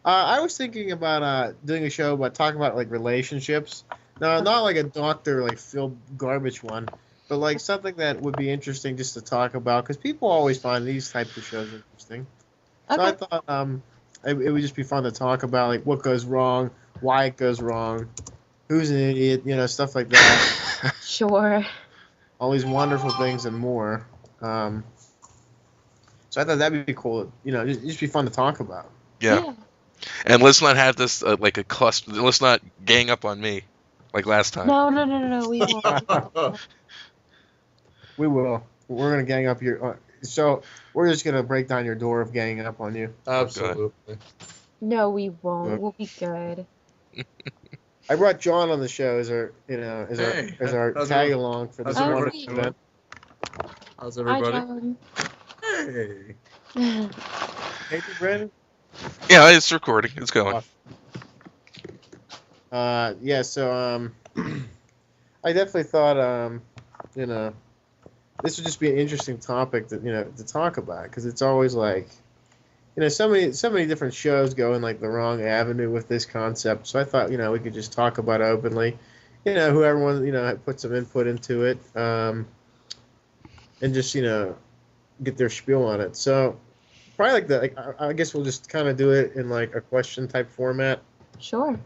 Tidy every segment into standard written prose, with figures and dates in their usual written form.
I was thinking about doing a show about talking about like relationships. No, not like a doctor like Phil Garbage one, but like something that would be interesting just to talk about because people always find these types of shows interesting. So I Okay. thought it would just be fun to talk about like what goes wrong, why it goes wrong, who's an idiot, stuff like that. Sure. All these wonderful things and more. Um, so I thought that'd be cool. Just be fun to talk about. Yeah. Yeah. And let's not have this like a cluster. Let's not gang up on me like last time. No, no, no, no, no. We won't. We won't. We will. We're gonna gang up your. So we're just gonna break down your door of ganging up on you. Absolutely. No, we won't. We'll be good. I brought John on the show as our, Hey, as our how's tag it- along for this how's Oh, wonderful sweet. event. How's Hi, everybody? John. Hey. Hey, Brandon. Yeah, it's recording. It's going. Yeah. So I definitely thought this would just be an interesting topic to talk about because it's always like so many different shows go in like the wrong avenue with this concept. So I thought we could just talk about it openly. Whoever wants put some input into it, and just get their spiel on it. So probably like that. Like I guess we'll just kind of do it in like a question type format Sure.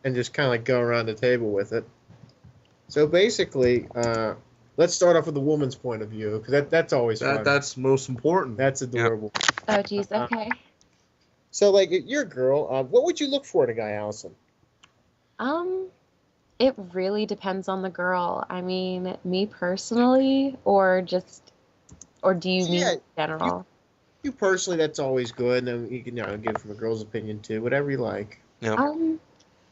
and just kind of like go around the table with it. So basically, let's start off with the woman's point of view because that's always fun. That's most important. That's adorable. Oh, geez. Okay. So like, if you're a girl, what would you look for in a guy, Allison? It really depends on the girl. I mean, me personally, or do you mean Yeah, in general? You personally, that's always good, and you can give it from a girl's opinion too, whatever you like. Yeah.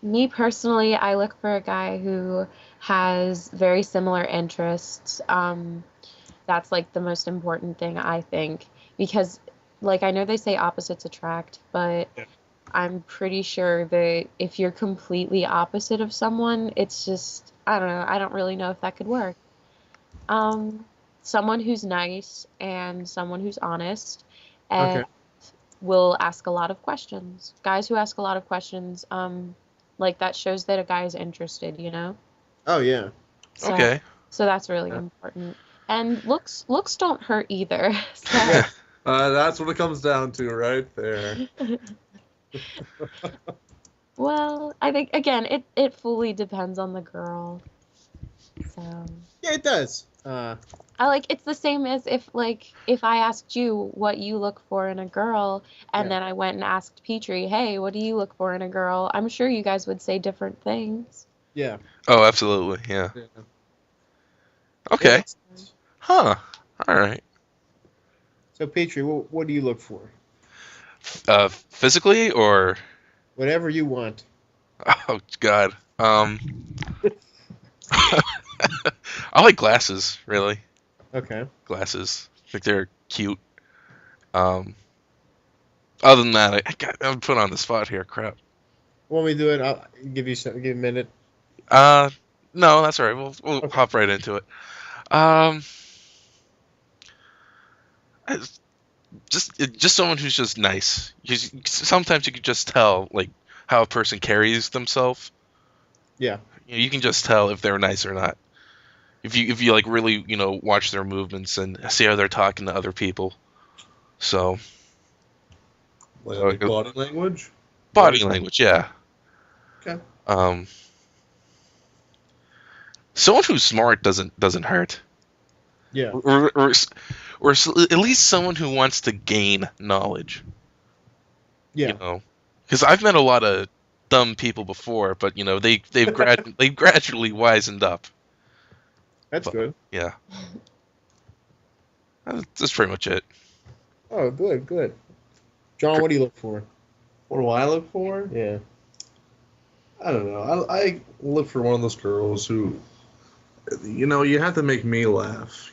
Me personally, I look for a guy who has very similar interests. That's like the most important thing, I think, because like I know they say opposites attract, but Yeah. I'm pretty sure that if you're completely opposite of someone, it's just, I don't know, I don't really know if that could work. Someone who's nice and someone who's honest and Okay. will ask a lot of questions. Guys who ask a lot of questions, like that shows that a guy is interested, you know? Oh yeah. So, Okay. so that's really important. And looks don't hurt either. So, Yeah. That's what it comes down to right there. well, I think again, it fully depends on the girl. So, Yeah, it does. I like it's the same as if I asked you what you look for in a girl and Yeah. then I went and asked Petrie, "Hey, what do you look for in a girl?" I'm sure you guys would say different things. Yeah. Oh, absolutely. Yeah. Yeah. Okay. Yeah. Huh. All right. So Petrie, what do you look for? Physically or Whatever you want. oh God. I like glasses. Really, Okay. glasses. I think they're cute. Um. Other than that, I'm put on the spot here. Crap. Want me to do it? I'll give you a minute. Uh. No, that's all right. We'll Okay. hop right into it. Um. Just someone who's just nice. Sometimes you can just tell like how a person carries themselves. Yeah. You can just tell if they're nice or not. If you like really watch their movements and see how they're talking to other people. So Like body language. body language, yeah. Okay. Someone who's smart doesn't hurt. Yeah. Or at least someone who wants to gain knowledge. Yeah. Because I've met a lot of dumb people before, but they've gradually wisened up. That's good. Yeah, that's pretty much it. Oh, good, good. John, what do you look for? What do I look for? Yeah. I don't know. I look for one of those girls who, you have to make me laugh.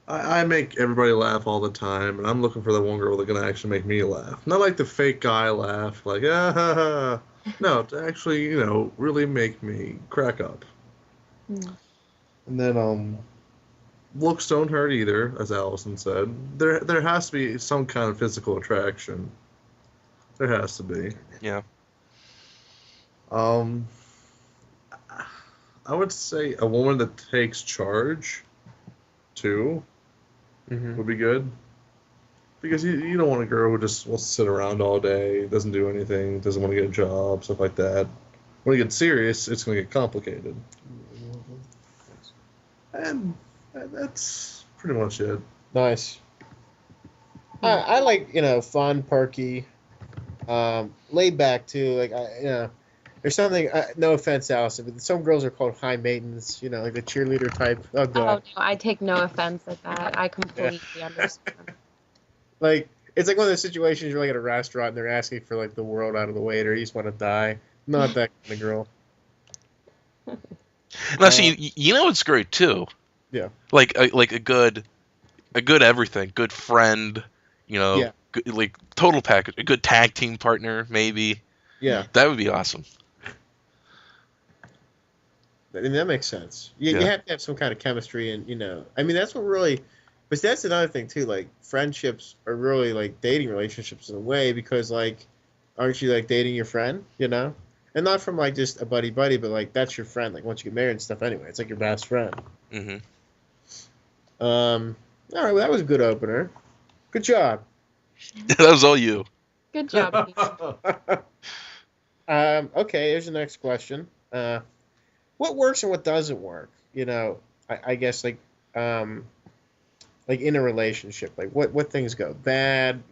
I make everybody laugh all the time, and I'm looking for that one girl that's gonna actually make me laugh. Not like the fake guy laugh, like ah ha ha. No, to actually, really make me crack up. Hmm. And then looks don't hurt either, as Allison said. There has to be some kind of physical attraction. There has to be. Yeah. I would say a woman that takes charge, too, would be good. Because you don't want a girl who just wants to sit around all day, doesn't do anything, doesn't want to get a job, stuff like that. When it gets serious, it's going to get complicated. And that's pretty much it. Nice. I like, fun, perky, laid back too. Like, there's something, no offense, Allison, but some girls are called high maintenance, like the cheerleader type. Oh, God. Oh, no, I take no offense at that. I completely understand. Like, it's like one of those situations you're like at a restaurant and they're asking for like the world out of the waiter. You just want to die. Not that kind of girl. Now, see, it's great too. Yeah. Like a good everything, good friend, Yeah. good, like total package, a good tag team partner, maybe. Yeah. That would be awesome. I mean, that makes sense. You Yeah. have to have some kind of chemistry, and I mean, that's what really. But that's another thing too. Like, friendships are really like dating relationships in a way, because like, aren't you like dating your friend? And not from like just a buddy, but like that's your friend. Like once you get married and stuff, anyway, it's like your best friend. Mm-hmm. All right, well, that was a good opener. Good job. That was all you. Good job. Okay, here's the next question. What works and what doesn't work? I guess like in a relationship, like what things go bad,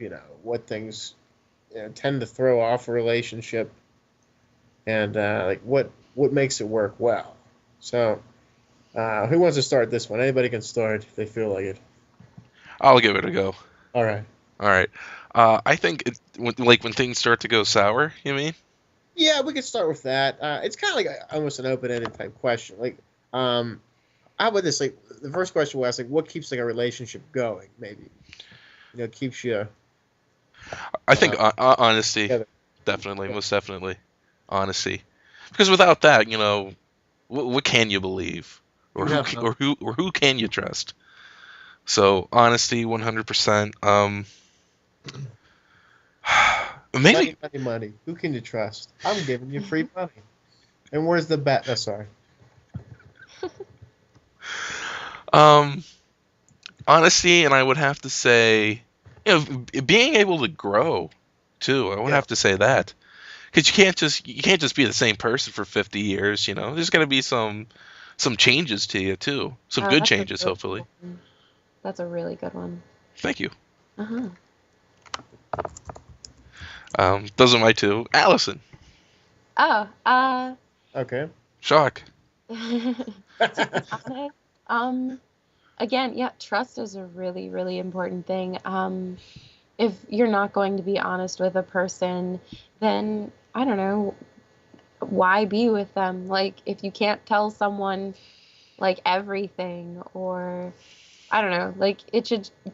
what things tend to throw off a relationship, and like what makes it work well. So, who wants to start this one? Anybody can start if they feel like it. I'll give it a go. All right. All right. I think when things start to go sour, you mean? Yeah, we could start with that. It's kind of like almost an open-ended type question. Like, how about this? Like, the first question was like, what keeps like a relationship going? Maybe, keeps you. I think honesty, together. definitely, most definitely, honesty. Because without that, what can you believe, or who can you trust? So honesty, 100%. Maybe Money. Who can you trust? I'm giving you free money. And where's the bet? Oh, sorry. Honesty, and I would have to say, being able to grow too. I would have to say that, because you can't just be the same person for 50 years. There's got to be some changes to you too. Some good changes, hopefully. That's a really good one. Thank you. Uh-huh. Those are my two. Allison. Oh, Okay. Shock. Again, yeah, trust is a really, really important thing. If you're not going to be honest with a person, then I don't know, why be with them? Like, if you can't tell someone like everything, or I don't know, like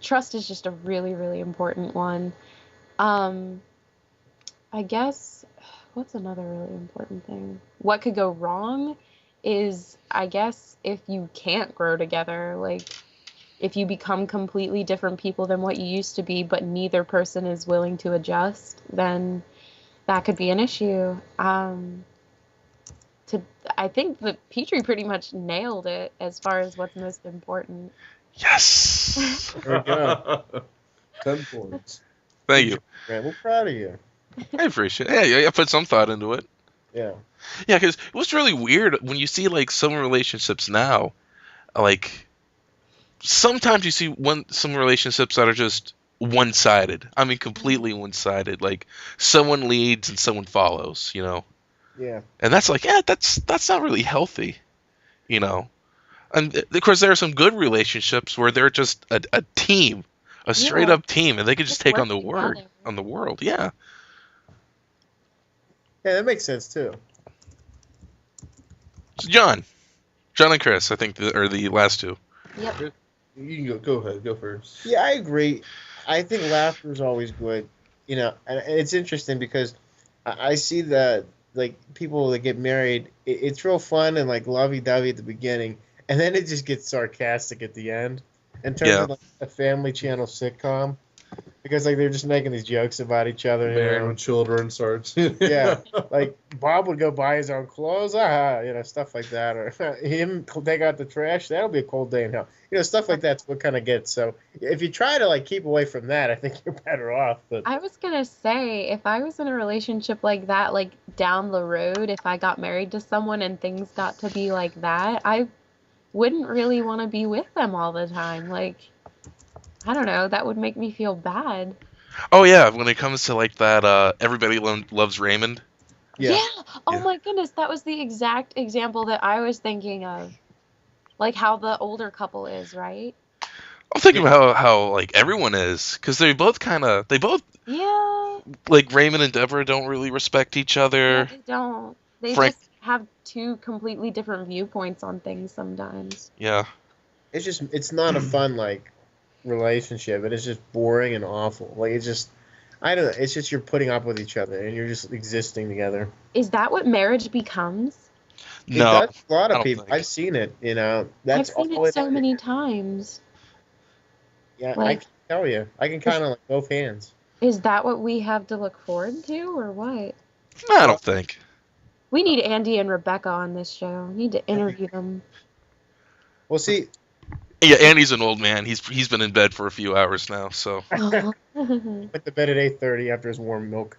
trust is just a really, really important one. I guess, what's another really important thing? What could go wrong is, I guess, if you can't grow together, like if you become completely different people than what you used to be, but neither person is willing to adjust, then that could be an issue. I think that Petrie pretty much nailed it as far as what's most important. Yes. There we go. 10 points. Thank you. Man, we're proud of you. I appreciate it. Yeah, I put some thought into it. Yeah. Yeah, because what's really weird when you see like some relationships now, like sometimes you see some relationships that are just one-sided. I mean, completely one-sided. Like someone leads and someone follows. Yeah. And that's like, that's not really healthy. And of course, there are some good relationships where they're just a team, a straight up team, and they could just take on the world. Yeah. Yeah, that makes sense too. So John and Chris, I think, are the last two. Yep. You can go ahead. Go first. Yeah, I agree. I think laughter is always good. And it's interesting because I see that like people that get married, it's real fun and like lovey-dovey at the beginning, and then it just gets sarcastic at the end and turns into like a Family Channel sitcom. because like they're just making these jokes about each other. Married with children starts. Yeah, like Bob would go buy his own clothes, stuff like that, or him take out the trash. That'll be a cold day in hell. Stuff like that's what kind of gets. So if you try to like keep away from that, I think you're better off. But I was gonna say, if I was in a relationship like that, like down the road, if I got married to someone and things got to be like that, I wouldn't really want to be with them all the time. Like, I don't know, that would make me feel bad. Oh yeah, when it comes to like that, everybody loves Raymond. Yeah. Oh Yeah. my goodness, that was the exact example that I was thinking of. Like how the older couple is, right? I'm thinking about how like everyone is, because they both Yeah. like Raymond and Deborah don't really respect each Yeah, other. they don't. They Frank- just have two completely different viewpoints on things sometimes. Yeah. it's not a fun like relationship. It is just boring and awful. Like I don't know. It's just you're putting up with each other and you're just existing together. Is that what marriage becomes? No. It does for a lot I of don't people. think. I've seen it. I've That's seen all it so many times. Yeah, I Like- can tell you. I can count on like both hands. Is that what we have to look forward to, or what? I don't think. We need Andy and Rebecca on this show. We need to interview them. Well, see, Yeah, Andy's an old man. He's been in bed for a few hours now, so. went to bed at 8:30 after his warm milk.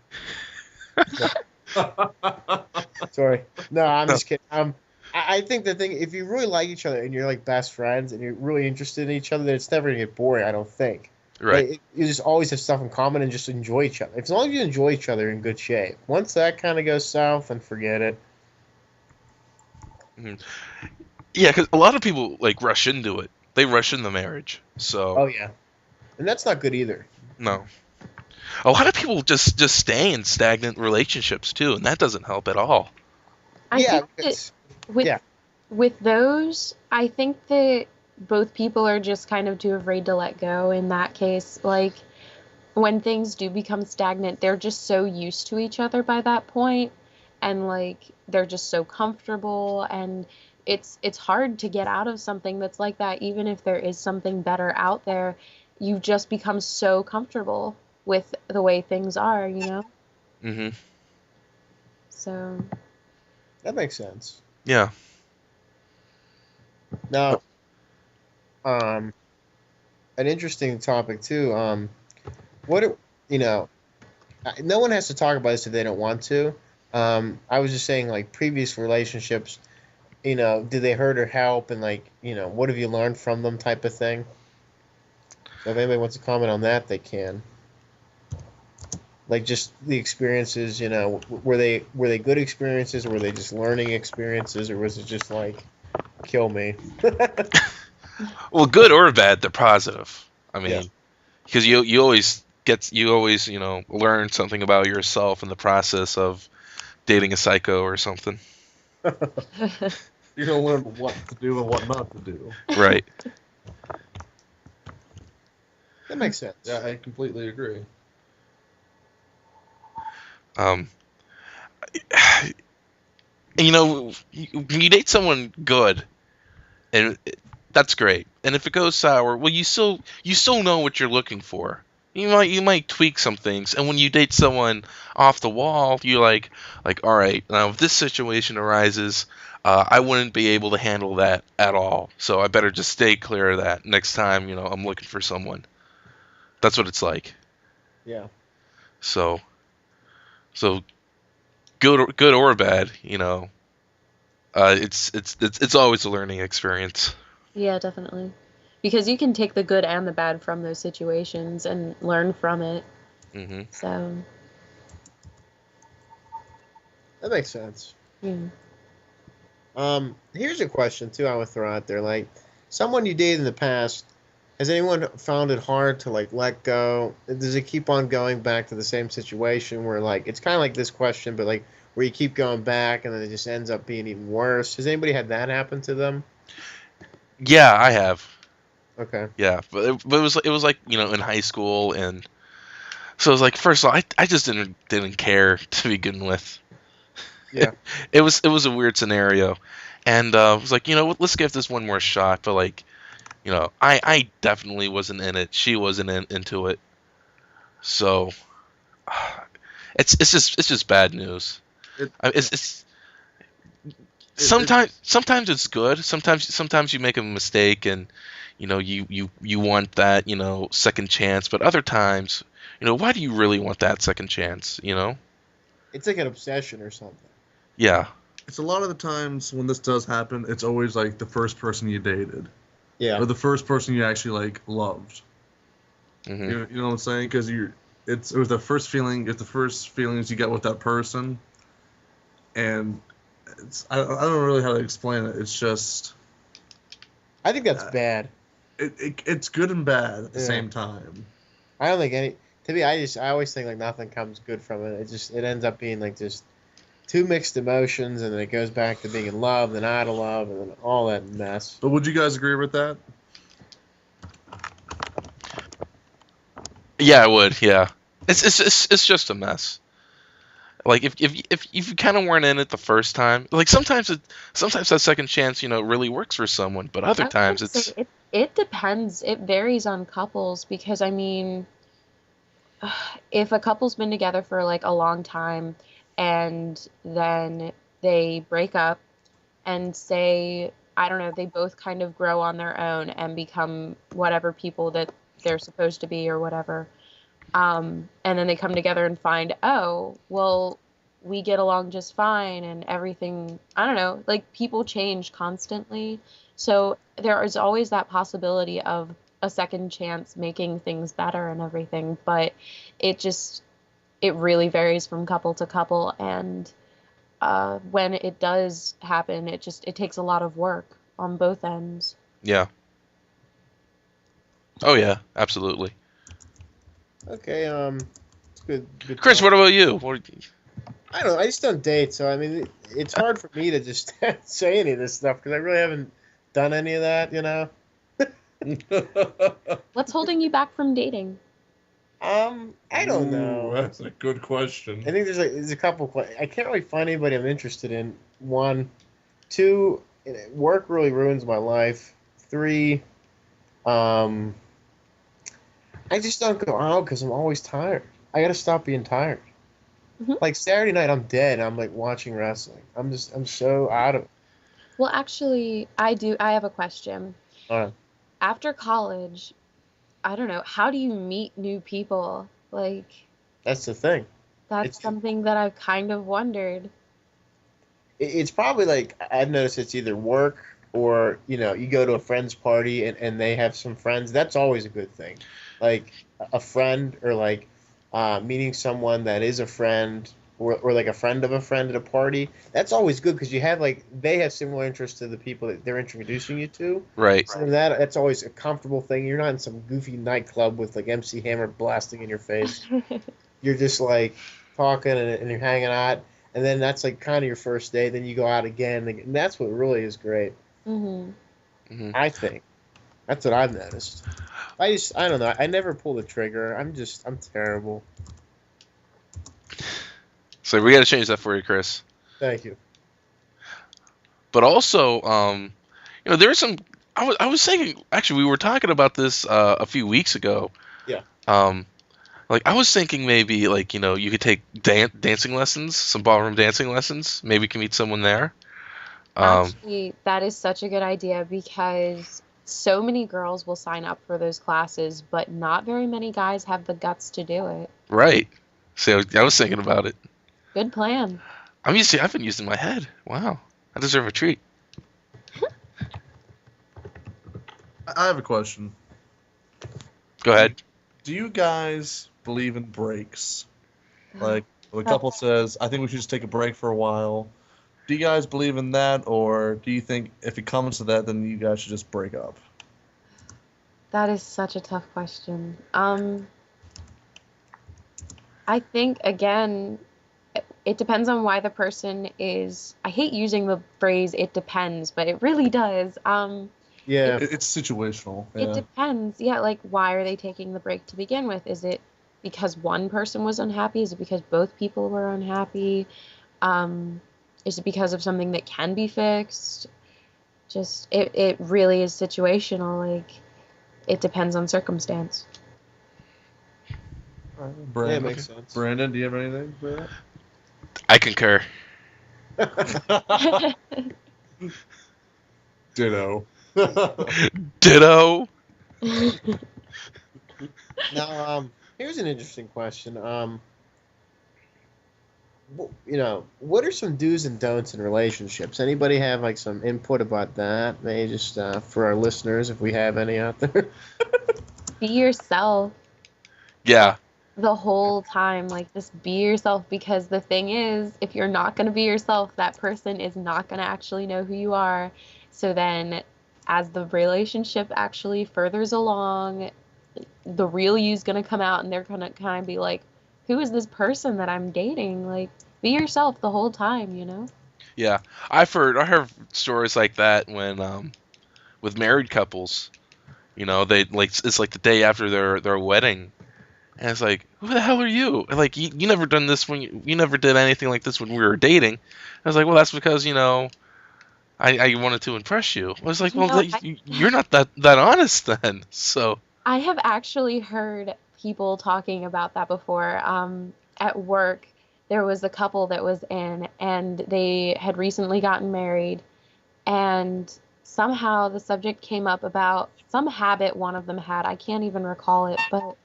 Sorry. No, I'm just kidding. I think the thing, if you really like each other and you're like best friends and you're really interested in each other, then it's never gonna get boring. I don't think. Right. Like, you just always have stuff in common and just enjoy each other. As long as you enjoy each other, you're in good shape. Once that kind of goes south, then forget it. Yeah, because a lot of people like rush into it. They rush into marriage. So Oh yeah, and that's not good either. no. A lot of people just stay in stagnant relationships too, and that doesn't help at all. I yeah, think that because- with yeah. with those, I think that both people are just kind of too afraid to let go in that case. Like when things do become stagnant, they're just so used to each other by that point, and like they're just so comfortable, and it's hard to get out of something that's like that. Even if there is something better out there, you just become so comfortable with the way things are, Mm-hmm. So That makes sense. Yeah. Now, an interesting topic too. No one has to talk about this if they don't want to. I was just saying, like previous relationships, did they hurt or help, and like, what have you learned from them, type of thing. So if anybody wants to comment on that, they can. Like just the experiences, were they good experiences, or were they just learning experiences, or was it just like, kill me? Well, good or bad, they're positive. I mean, Yeah. because you always learn something about yourself in the process of dating a psycho or something. You're gonna learn what to do and what not to do. Right. That makes sense. Yeah, I completely agree. And, when you date someone good, and that's great. And if it goes sour, well, you still know what you're looking for. You might tweak some things, and when you date someone off the wall, you're like, all right, now if this situation arises, I wouldn't be able to handle that at all. So I better just stay clear of that next time. I'm looking for someone. That's what it's like. Yeah. So good or bad, it's always a learning experience. Yeah, definitely. Because you can take the good and the bad from those situations and learn from it. Mm-hmm. So, That makes sense. yeah. Here's a question too I would throw out there. Like, someone you dated in the past, has anyone found it hard to like let go? Does it keep on going back to the same situation where like it's kind of like this question, but like where you keep going back and then it just ends up being even worse? Has anybody had that happen to them? Yeah, I have. Okay. Yeah, but it was like in high school, and so it was like, first of all, I just didn't care to begin with. Yeah. It was a weird scenario, and I was like, let's give this one more shot. But like, I definitely wasn't in it. She wasn't into it. So it's just bad news. It, It's it, sometimes it's good. Sometimes you make a mistake and you want that second chance. But other times, why do you really want that second chance? It's like an obsession or something. Yeah. it's a lot of the times when this does happen, it's always like the first person you dated Yeah. or the first person you actually like loved. Hmm. You know what I'm saying? Because it was the first feeling, it's the first feelings you got with that person, and I don't know really how to explain it. It's just I think that's bad. it's good and bad at the Yeah. same time. I don't think any. To me, I always think like nothing comes good from it. It ends up being like just two mixed emotions, and then it goes back to being in love, then out of love, and then all that mess. But would you guys agree with that? Yeah, I would. Yeah. It's just a mess. Like if you kind of weren't in it the first time, like sometimes that second chance really works for someone, but other I was times gonna it's say it depends. It varies on couples because I mean, if a couple's been together for like a long time and then they break up and say, I don't know, they both kind of grow on their own and become whatever people that they're supposed to be or whatever. And then they come together and find, oh, well, we get along just fine and everything. I don't know, like people change constantly. So there is always that possibility of a second chance making things better and everything. But it just, it really varies from couple to couple. And when it does happen, it takes a lot of work on both ends. yeah. Oh yeah, absolutely. Okay, it's good. Good Chris, talk. what about you? I don't know. I just don't date, so I mean, it's hard for me to just say any of this stuff because I really haven't done any of that. What's holding you back from dating? I don't know. Ooh, that's a good question. I think there's a couple. I can't really find anybody I'm interested in. One, two, work really ruins my life. Three, I just don't go out because I'm always tired. I gotta stop being tired. Mhm. Like Saturday night, I'm dead. And I'm like watching wrestling. I'm so out of it. Well, actually, I have a question. Uh, After college, I don't know, how do you meet new people? Like, that's the thing. that's It's something that I've kind of wondered. it's probably like I've noticed it's either work or you go to a friend's party and they have some friends. That's always a good thing. Like a friend or like meeting someone that is a friend or like a friend of a friend at a party. That's always good because you have like they have similar interests to the people that they're introducing you to. Right. So that's always a comfortable thing. You're not in some goofy nightclub with like MC Hammer blasting in your face. You're just like talking and you're hanging out, and then that's like kind of your first day. Then you go out again, and that's what really is great. Hmm. Hmm. I think that's what I've noticed. I don't know. I never pull the trigger. I'm terrible. So we got to change that for you, Chris. Thank you. But also, there's some. I was thinking. Actually, we were talking about this a few weeks ago. Yeah. Like I was thinking maybe like you could take dancing lessons, some ballroom dancing lessons. Maybe you can meet someone there. Actually, that is such a good idea because so many girls will sign up for those classes, but not very many guys have the guts to do it. Right. So I was thinking about it. Good plan. I've been using my head. Wow. I deserve a treat. I have a question. Go ahead. Do you guys believe in breaks? Like, the couple says, I think we should just take a break for a while. Do you guys believe in that, or do you think if it comes to that, then you guys should just break up? That is such a tough question. I think, again, it depends on why the person is. I hate using the phrase "it depends," but it really does. Yeah. It's situational. It Yeah. depends. Yeah, like why are they taking the break to begin with? Is it because one person was unhappy? Is it because both people were unhappy? Is it because of something that can be fixed? Just it really is situational. Like it depends on circumstance. Brandon, Yeah, it makes sense. Brandon, do you have anything for that? I concur. Ditto. Ditto. Now, here's an interesting question. What are some do's and don'ts in relationships? Anybody have like some input about that? Maybe just for our listeners, if we have any out there. Be yourself Yeah. the whole time. Like, just be yourself, because the thing is, if you're not going to be yourself, that person is not going to actually know who you are. So then, as the relationship actually furthers along, the real you's going to come out, and they're going to kind of be like, who is this person that I'm dating? Like, be yourself the whole time, you know? Yeah. I heard stories like that when with married couples. You know, they like it's like the day after their wedding, and it's like, who the hell are you? And like you never done this when you never did anything like this when we were dating. I was like, well, that's because I wanted to impress you. I was like, You well, know, you're not that honest then. So I have actually heard people talking about that before. At work, there was a couple that was in, and they had recently gotten married, and somehow the subject came up about some habit one of them had. I can't even recall it, but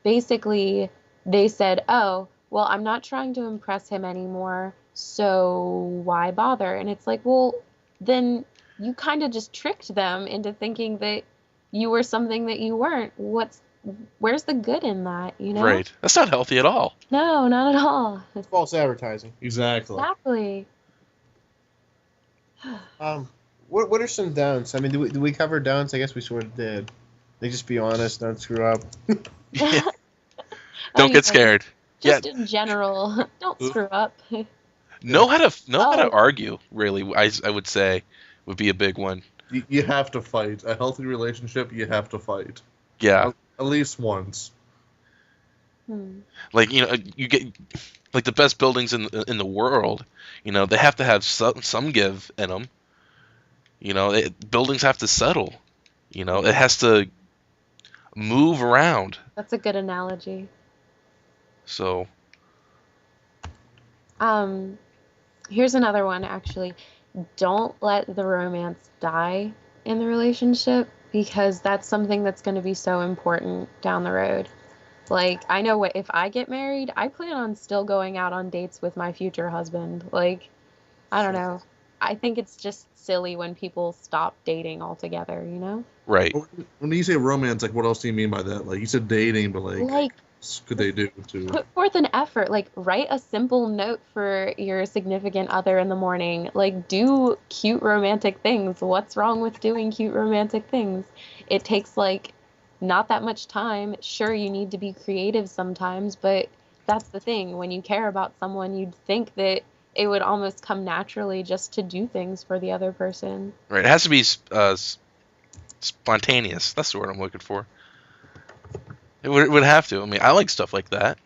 basically they said, oh, well, I'm not trying to impress him anymore, so why bother? And it's like, well, then you kind of just tricked them into thinking that you were something that you weren't. Where's the good in that, you know? right, that's not healthy at all. No, not at all. False advertising. Exactly. Exactly. What are some don'ts? I mean, do we cover don'ts? I guess we sort of did. They just be honest, don't screw up. Yeah. Oh, Don't yeah, get scared. Just Yeah, in general, don't screw up. know how to Oh. argue. Really, I would say would be a big one. You have to fight. A healthy relationship, you have to fight. Yeah, At least once. like you get like the best buildings in the world. You know, they have to have some give in them. You know, buildings have to settle. You know, it has to move around. That's a good analogy. So Here's another one, actually. Don't let the romance die in the relationship, because that's something that's going to be so important down the road. Like, I know if I get married, I plan on still going out on dates with my future husband. Like, I don't know. I think it's just silly when people stop dating altogether, you know? right. When you say romance, like, what else do you mean by that? Like, you said dating, but like Like, what could they do to? put forth an effort. Like, write a simple note for your significant other in the morning. Like, do cute romantic things. What's wrong with doing cute romantic things? It takes, like, not that much time. Sure, you need to be creative sometimes, but that's the thing. When you care about someone, you'd think that it would almost come naturally just to do things for the other person. Right. It has to be spontaneous. That's the word I'm looking for. It would have to. I mean, I like stuff like that.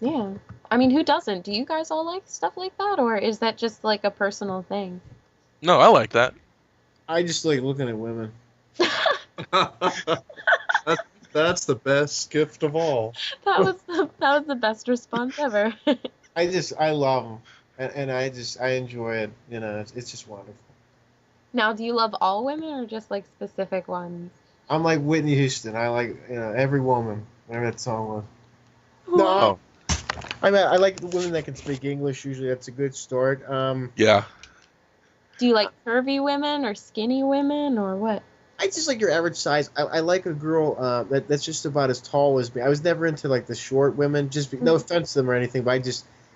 Yeah. I mean, who doesn't? Do you guys all like stuff like that, or is that just like a personal thing? No, I like that. I just like looking at women. That's the best gift of all. That was the best response ever. I love them, and I enjoy it. You know, it's just wonderful. Now, do you love all women or just like specific ones? I'm like Whitney Houston. I like every woman. Whatever that song was. No, Oh. I like the women that can speak English. Usually, that's a good start. Yeah. Do you like curvy women or skinny women or what? I just like your average size. I like a girl that's just about as tall as me. I was never into like the short women. No offense to them or anything, but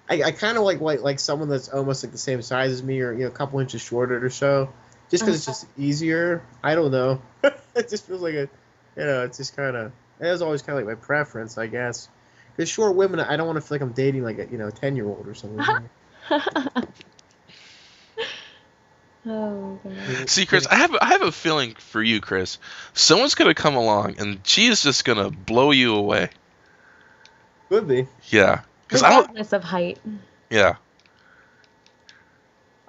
I kind of like someone that's almost like the same size as me, or a couple inches shorter or so. Just because it's just easier. I don't know. It just feels like it's just kind of. It was always kind of like my preference, I guess. Because short women, I don't want to feel like I'm dating like a 10-year-old or something. Oh, God. See, Chris, I have a feeling for you, Chris. Someone's gonna come along and she is just gonna blow you away. Could be. Yeah. Because I don't. Regardless of height. Yeah.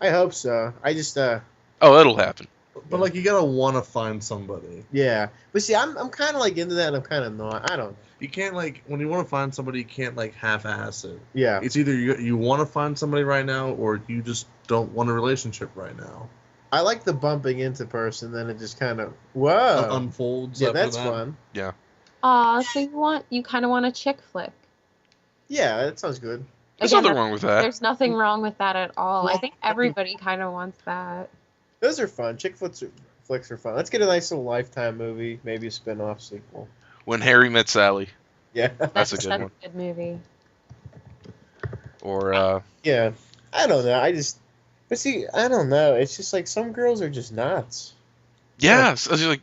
I hope so. I just Oh, it'll happen. But like, you gotta want to find somebody. Yeah, but see, I'm kind of like into that, and I'm kind of not. I don't. You can't like when you want to find somebody, you can't like half-ass it. Yeah. It's either you want to find somebody right now, or you just don't want a relationship right now. I like the bumping into person, then it just kind of whoa Unfolds. Yeah, after that's that. fun. Yeah. So you kind of want a chick flick. Yeah, that sounds good. There's Again, nothing wrong with that. There's nothing wrong with that at all. I Well, think everybody kind of wants that. Those are fun. Chick flicks are fun. Let's get a nice little Lifetime movie, maybe a spin-off sequel. When Harry Met Sally. Yeah. That's a good such one. a good movie. Or Yeah. I don't know. But see, I don't know. It's just like some girls are just nuts. yeah, so it's like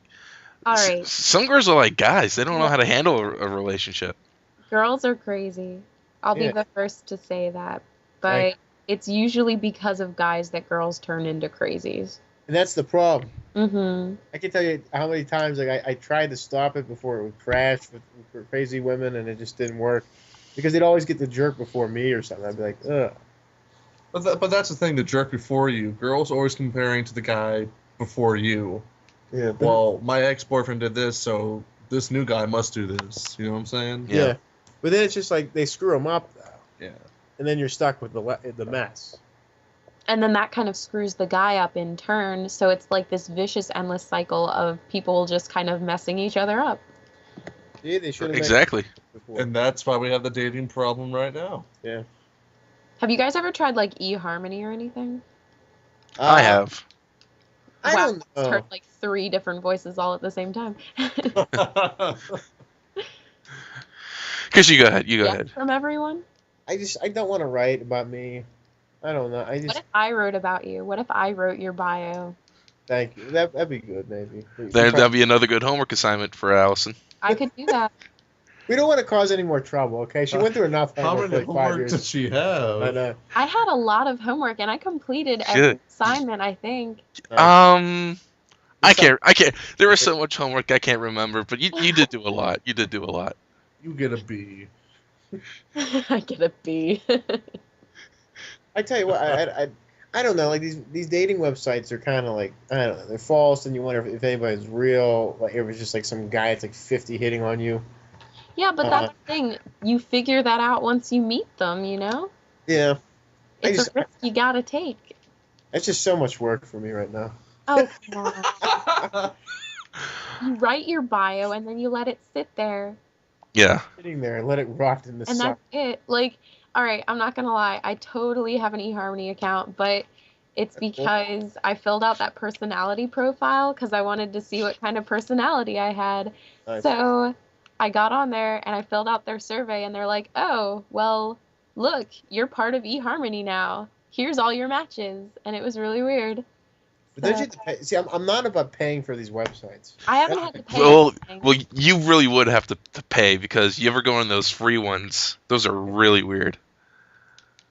All right, some girls are like guys. They don't know how to handle a relationship. girls are crazy. I'll be Yeah. the first to say that. But Right. it's usually because of guys that girls turn into crazies. And that's the problem. Mm-hmm. I can tell you how many times like I tried to stop it before it would crash with crazy women, and it just didn't work. Because they'd always get the jerk before me or something. I'd be like, ugh. But that's the thing. The jerk before you. Girls always comparing to the guy before you. Yeah. Well, my ex-boyfriend did this, so this new guy must do this. You know what I'm saying? Yeah. But then it's just like they screw them up, though. Yeah. And then you're stuck with the mess. And then that kind of screws the guy up in turn. So it's like this vicious, endless cycle of people just kind of messing each other up. Yeah, they should have Exactly. before. And that's why we have the dating problem right now. Yeah. Have you guys ever tried like eHarmony or anything? I have. I Wow, don't it's know. heard like 3 different voices all at the same time. Because you go ahead. You go Yes ahead. from everyone? I don't want to write about me. I don't know. I What just if I wrote about you? What if I wrote your bio? thank you. That'd be good, maybe. That'll be another good homework assignment for Allison. I could do that. We don't want to cause any more trouble, okay? She went through enough How homework many for like 5 homework years. did she have? I know. I had a lot of homework and I completed Shit. every assignment, I think. I can't. There was so much homework I can't remember, but you did do a lot. You did do a lot. You get a B. I get a B. I tell you what, I don't know. Like these dating websites are kind of like, I don't know. They're false, and you wonder if anybody's real. Like it was just like some guy that's like 50 hitting on you. Yeah, but that's the thing. You figure that out once you meet them, you know? Yeah. It's a risk you gotta take. It's just so much work for me right now. Oh, come on. You write your bio and then you let it sit there. Yeah. Sitting there and let it rot in the And sun. that's it. Like, all right, I'm not gonna lie. I totally have an eHarmony account, but it's because I filled out that personality profile because I wanted to see what kind of personality I had. Nice. So I got on there and I filled out their survey, and they're like, "Oh, well, look, you're part of eHarmony now. Here's all your matches," and it was really weird. But don't you have to pay? See, I'm not about paying for these websites. I haven't had to pay. Well, anything. well, you really would have to pay because you ever go on those free ones? Those are really weird.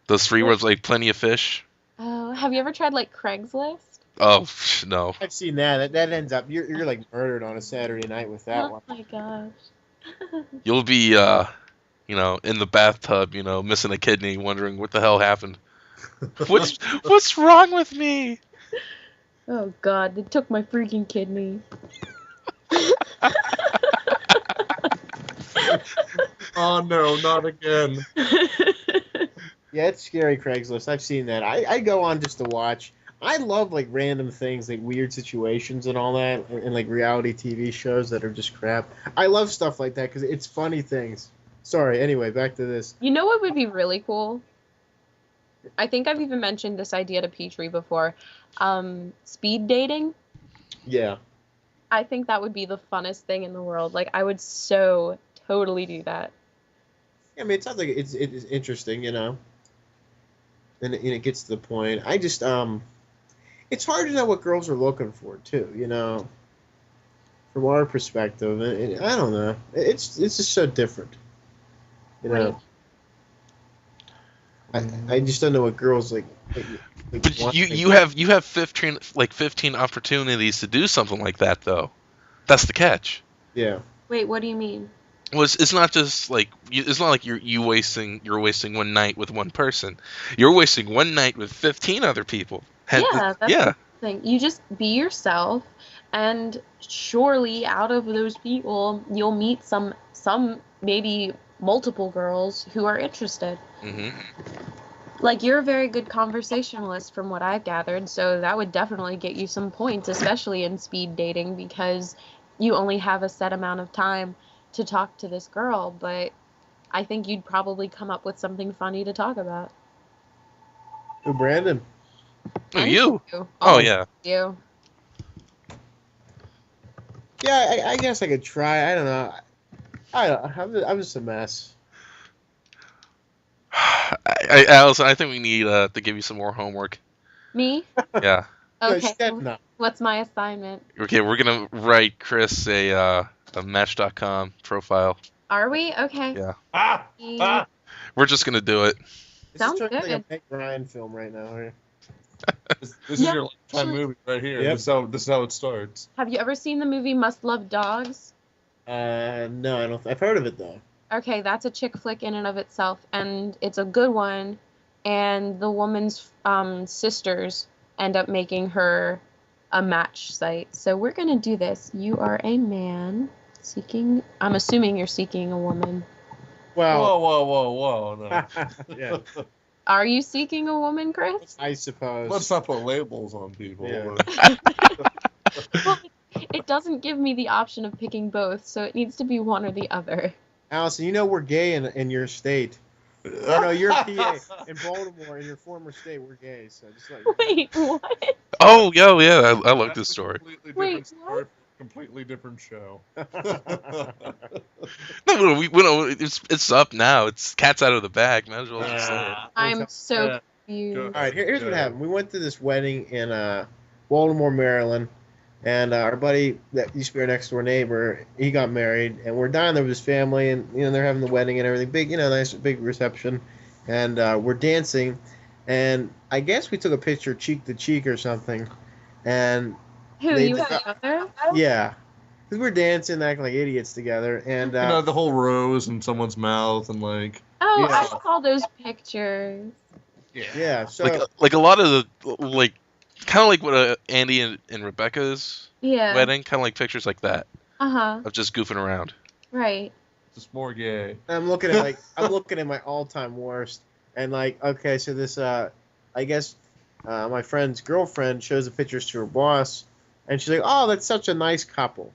Those free ones like Plenty of Fish. Oh, have you ever tried like Craigslist? Oh no. I've seen that. That ends up you're like murdered on a Saturday night with that Oh one. my gosh. You'll be in the bathtub, missing a kidney, wondering what the hell happened. What's wrong with me? Oh god, they took my freaking kidney. Oh no, not again. Yeah, it's scary, Craigslist. I've seen that. I go on just to watch. I love like random things, like weird situations and all that, and like reality TV shows that are just crap. I love stuff like that because it's funny things. Sorry. Anyway, back to this. You know what would be really cool? I think I've even mentioned this idea to Petrie before. Speed dating. Yeah. I think that would be the funnest thing in the world. Like, I would so totally do that. I mean, it sounds like it's interesting, and it gets to the point. I just it's hard to know what girls are looking for too, from our perspective. And I don't know. It's just so different, Right. I just don't know what girls like But want. you have 15 opportunities to do something like that though. That's the catch. Yeah. Wait, what do you mean? Well, it's not just like it's not like you're wasting one night with one person. You're wasting one night with 15 other people. Yeah, that's yeah. the thing. You just be yourself, and surely out of those people, you'll meet some maybe multiple girls who are interested. Mm-hmm. Like, you're a very good conversationalist from what I've gathered, so that would definitely get you some points, especially in speed dating, because you only have a set amount of time to talk to this girl, but I think you'd probably come up with something funny to talk about. Who, Brandon? Oh, And you? you. Oh, yeah. You. Yeah, I guess I could try. I don't know. I'm just a mess. Allison, I think we need to give you some more homework. Me? Yeah. Okay. No. What's my assignment? Okay, we're gonna write Chris a Match.com profile. Are we? Okay. Yeah. We're just gonna do it. This Sounds is turning good. like a Meg Ryan film right now. Right? This is Yeah, your lifetime actually- movie right here. Yep. This is how it starts. Have you ever seen the movie Must Love Dogs? No, I don't. I've heard of it though. Okay, that's a chick flick in and of itself, and it's a good one. And the woman's sisters end up making her a match site. So we're gonna do this. You are a man seeking. I'm assuming you're seeking a woman. Well, Whoa! No. yeah, Are you seeking a woman, Chris? I suppose. Let's not put labels on people. Yeah. Well, it doesn't give me the option of picking both, so it needs to be one or the other. Allison, you know we're gay in your state. Oh, no, you're PA. In Baltimore, in your former state, we're gay. So just like. Wait, what? Oh, yeah, I like this story. Wait, what? Completely different show. No, it's up now. It's cat's out of the bag. Might as well just say it. I'm so Yeah. confused. All right, here's what happened. We went to this wedding in Baltimore, Maryland, and our buddy that used to be our next door neighbor, he got married, and we're down there with his family, and they're having the wedding and everything, big, nice big reception, and we're dancing, and I guess we took a picture cheek to cheek or something, and Who, They- you and the other? yeah, because we're dancing, acting like idiots together, and the whole rose in someone's mouth and like. Oh, Yeah. I saw those pictures. yeah, so Like a lot of the kind of like what Andy and Rebecca's Yeah. wedding, kind of like pictures like that Uh-huh. of just goofing around. Right. Just more gay. I'm looking at my all-time worst, and like, okay, so this I guess my friend's girlfriend shows the pictures to her boss, and she's like, "Oh, that's such a nice couple,"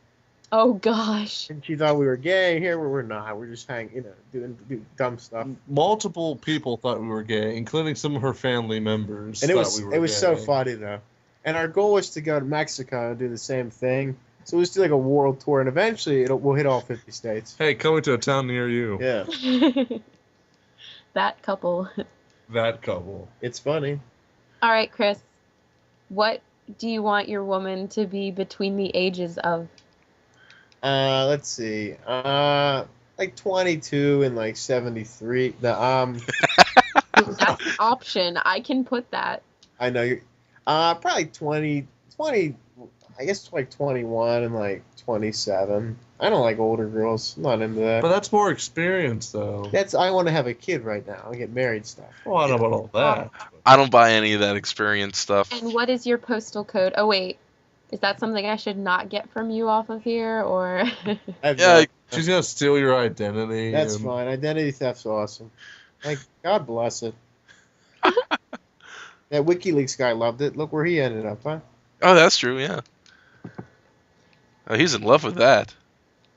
Oh, gosh. and she thought we were gay. Here we're not. We're just doing dumb stuff. Multiple people thought we were gay, including some of her family members. And it thought was we were it was so gay. funny though. And our goal was to go to Mexico and do the same thing. So we'll just do like a world tour, and eventually we'll hit all 50 states. Hey, coming to a town near you. Yeah, That couple. That couple. it's funny. All right, Chris. What do you want your woman to be between the ages of? Let's see. Like 22 and like 73. No, That's an option. I can put that. I know you're. Probably 20. I guess like 21 and like 27. I don't like older girls. I'm not into that. But that's more experience, though. I want to have a kid right now and get married stuff. Well, I don't know about all that. I don't buy any of that experience stuff. And what is your postal code? Oh, wait. Is that something I should not get from you off of here, or? Yeah, She's gonna steal your identity. That's and- fine. Identity theft's awesome. Like, God bless it. That WikiLeaks guy loved it. Look where he ended up, huh? Oh, that's true. Yeah. Oh, he's in love with that.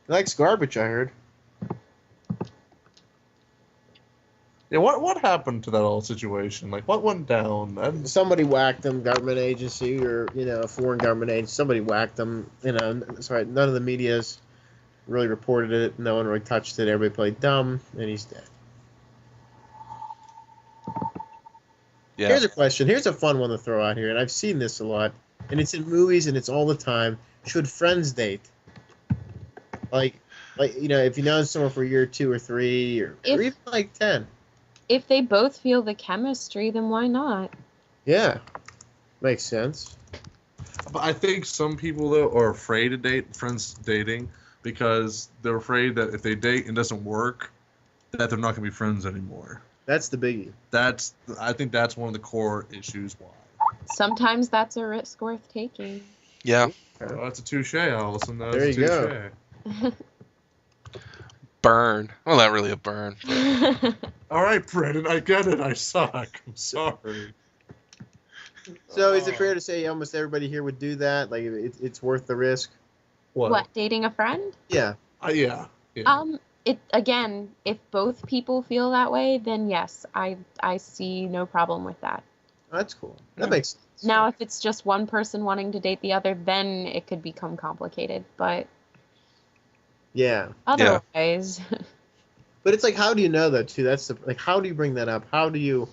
He likes garbage, I heard. Yeah, what happened to that whole situation? Like, what went down? Somebody whacked him, government agency or, a foreign government agency. Somebody whacked him. Sorry, none of the media's really reported it. No one really touched it. Everybody played dumb, and he's dead. Yeah. Here's a question. Here's a fun one to throw out here, and I've seen this a lot, and it's in movies, and it's all the time. Should friends date? Like if you know someone for a year, 2 or 3, or even like 10. If they both feel the chemistry, then why not? Yeah, makes sense. But I think some people though are afraid to date friends dating because they're afraid that if they date and it doesn't work, that they're not gonna be friends anymore. That's the biggie. I think that's one of the core issues why. Sometimes that's a risk worth taking. Yeah. Oh, that's a touche, Allison. That's There a you go. touche. Burn. Well, not really a burn. But... All right, Brandon, I get it. I suck. I'm sorry. So is it fair to say almost everybody here would do that? Like it's worth the risk? What, dating a friend? Yeah. Yeah. It again, if both people feel that way, then yes, I see no problem with that. That's cool. That makes sense. Now, if it's just one person wanting to date the other, then it could become complicated. But yeah. Otherwise. But it's like, how do you know that too? That's how do you bring that up? How do you,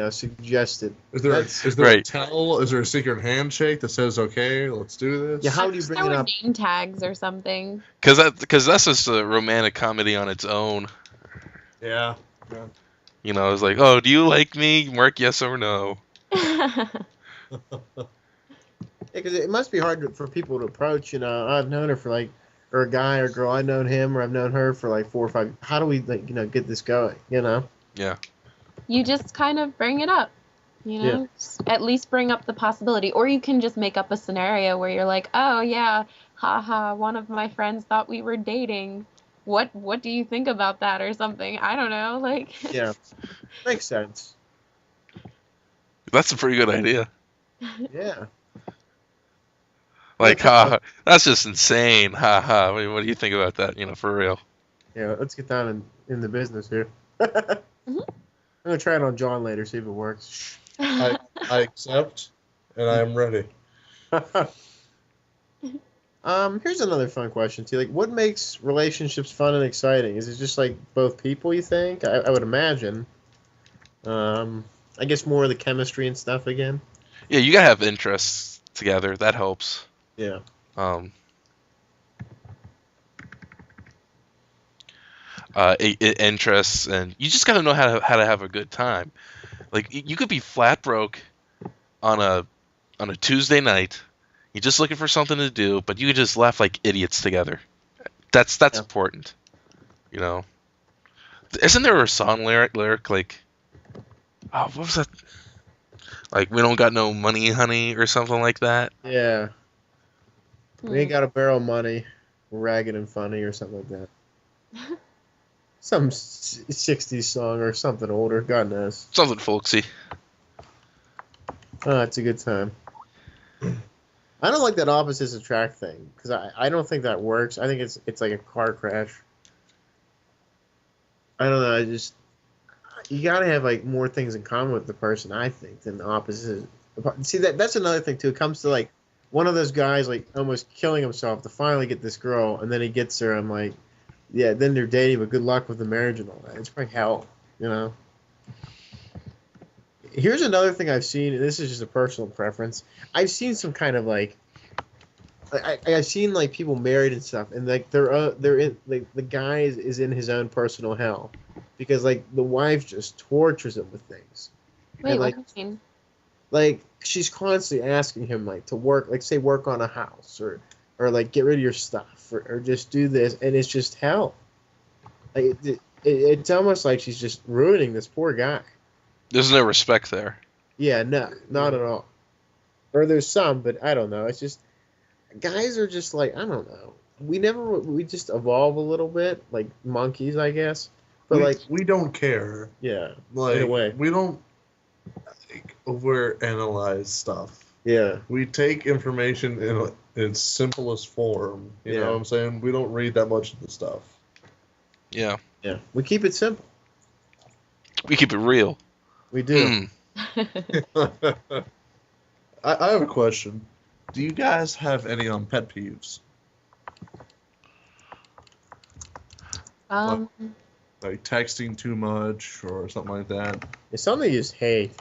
suggest it? Is there Right. a tell? Is there a secret handshake that says, "Okay, let's do this"? Yeah. How do you bring it up? Name tags or something. Because that's just a romantic comedy on its own. Yeah. You know, it's like, oh, do you like me? Mark yes or no. Because it must be hard for people to approach. I've known her for or a guy or girl, I've known him or I've known her for 4 or 5. How do we get this going? Yeah. You just kind of bring it up. Just at least bring up the possibility, or you can just make up a scenario where you're like, oh yeah, haha, one of my friends thought we were dating. What do you think about that or something? I don't know, Yeah, makes sense. That's a pretty good idea. Yeah. That's just insane. I mean, what do you think about that? For real. Yeah, let's get down in the business here. I'm gonna try it on John later, see if it works. I accept, and I am ready. Here's another fun question too. What makes relationships fun and exciting? Is it just both people? You think? I would imagine. I guess more of the chemistry and stuff again. Yeah, you gotta have interests together. That helps. Yeah. Interests, and you just gotta know how to have a good time. You could be flat broke on a Tuesday night. You're just looking for something to do, but you could just laugh like idiots together. That's important. Isn't there a song lyric what was that? We don't got no money, honey, or something like that. Yeah. We ain't got a barrel of money. We're ragged and funny, or something like that. Some 60s song or something older. God knows. Something folksy. Oh, it's a good time. I don't like that opposites attract thing because I don't think that works. I think it's like a car crash. I don't know. You gotta have more things in common with the person, I think, than the opposite. See, that's another thing too. It comes to one of those guys almost killing himself to finally get this girl, and then he gets her. I'm like, yeah, then they're dating, but good luck with the marriage and all that. It's probably hell, Here's another thing I've seen, and this is just a personal preference. I've seen some kind of I've seen people married and stuff, and they're in the guy is in his own personal hell because the wife just tortures him with things. Wait, and, what do you mean? She's constantly asking him to work, say work on a house or get rid of your stuff or just do this, and it's just hell. It's almost like she's just ruining this poor guy. There's no respect there. Yeah, no, not at all. Or there's some, but I don't know. It's just guys are just I don't know. We just evolve a little bit, like monkeys, I guess. But we don't care. Yeah, in a way. We don't overanalyze stuff. Yeah. We take information in its simplest form. You know what I'm saying? We don't read that much of the stuff. Yeah. Yeah. We keep it simple. We keep it real. We do. I have a question. Do you guys have any pet peeves? Like texting too much or something like that? It's something you just hate.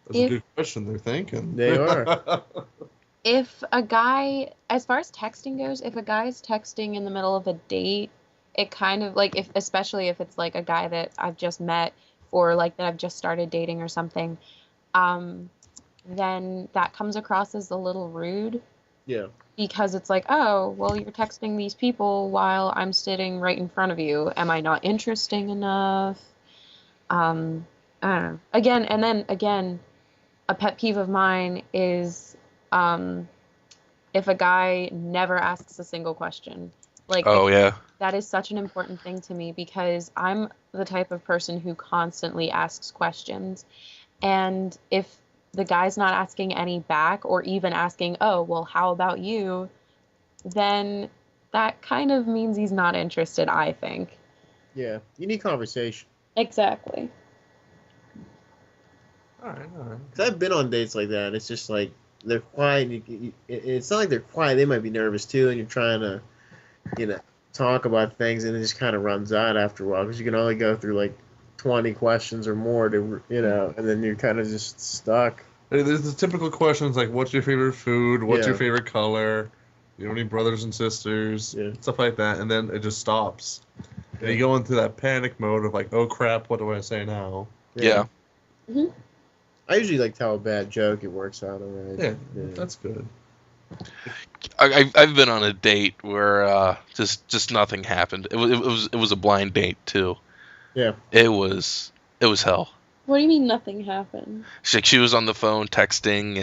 That's a good question. They're thinking. They are. If a guy, as far as texting goes, if a guy's texting in the middle of a date, it kind of especially if it's a guy that I've just met or that I've just started dating or something, then that comes across as a little rude. Yeah. Because it's oh, well, you're texting these people while I'm sitting right in front of you. Am I not interesting enough? I don't know. Again, a pet peeve of mine is if a guy never asks a single question. Like, Oh yeah. that is such an important thing to me because I'm the type of person who constantly asks questions. And if the guy's not asking any back or even asking, oh, well, how about you? Then that kind of means he's not interested, I think. Yeah, you need conversation. Exactly. All right, all right. 'Cause I've been on dates like that. It's just like they're quiet. It's not like they're quiet. They might be nervous too, and you're trying to, you know, talk about things, and it just kind of runs out after a while because you can only go through like 20 questions or more to, and then you're kind of just stuck. There's the typical questions like, "What's your favorite food? What's your Yeah. favorite color? You have any brothers and sisters?" Yeah. Stuff like that, and then it just stops. And Yeah. you go into that panic mode of like, "Oh crap, what do I say now?" Yeah. Hmm. I usually like tell a bad joke. It works out alright. Yeah, that's good. I've been on a date where just nothing happened. It was a blind date too. Yeah. It was hell. What do you mean nothing happened? She was on the phone texting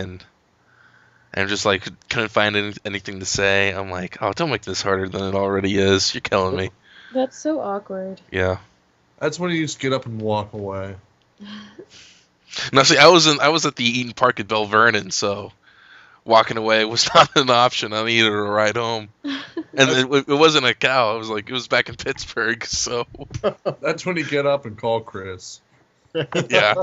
and just like couldn't find anything to say. I'm like, oh, don't make this harder than it already is. You're killing me. That's so awkward. Yeah. That's when you just get up and walk away. Now see, I was at the Eaton Park at Bell Vernon, so walking away was not an option. I needed a ride home, and it wasn't a cow. It was back in Pittsburgh, so That's when you get up and call Chris. yeah.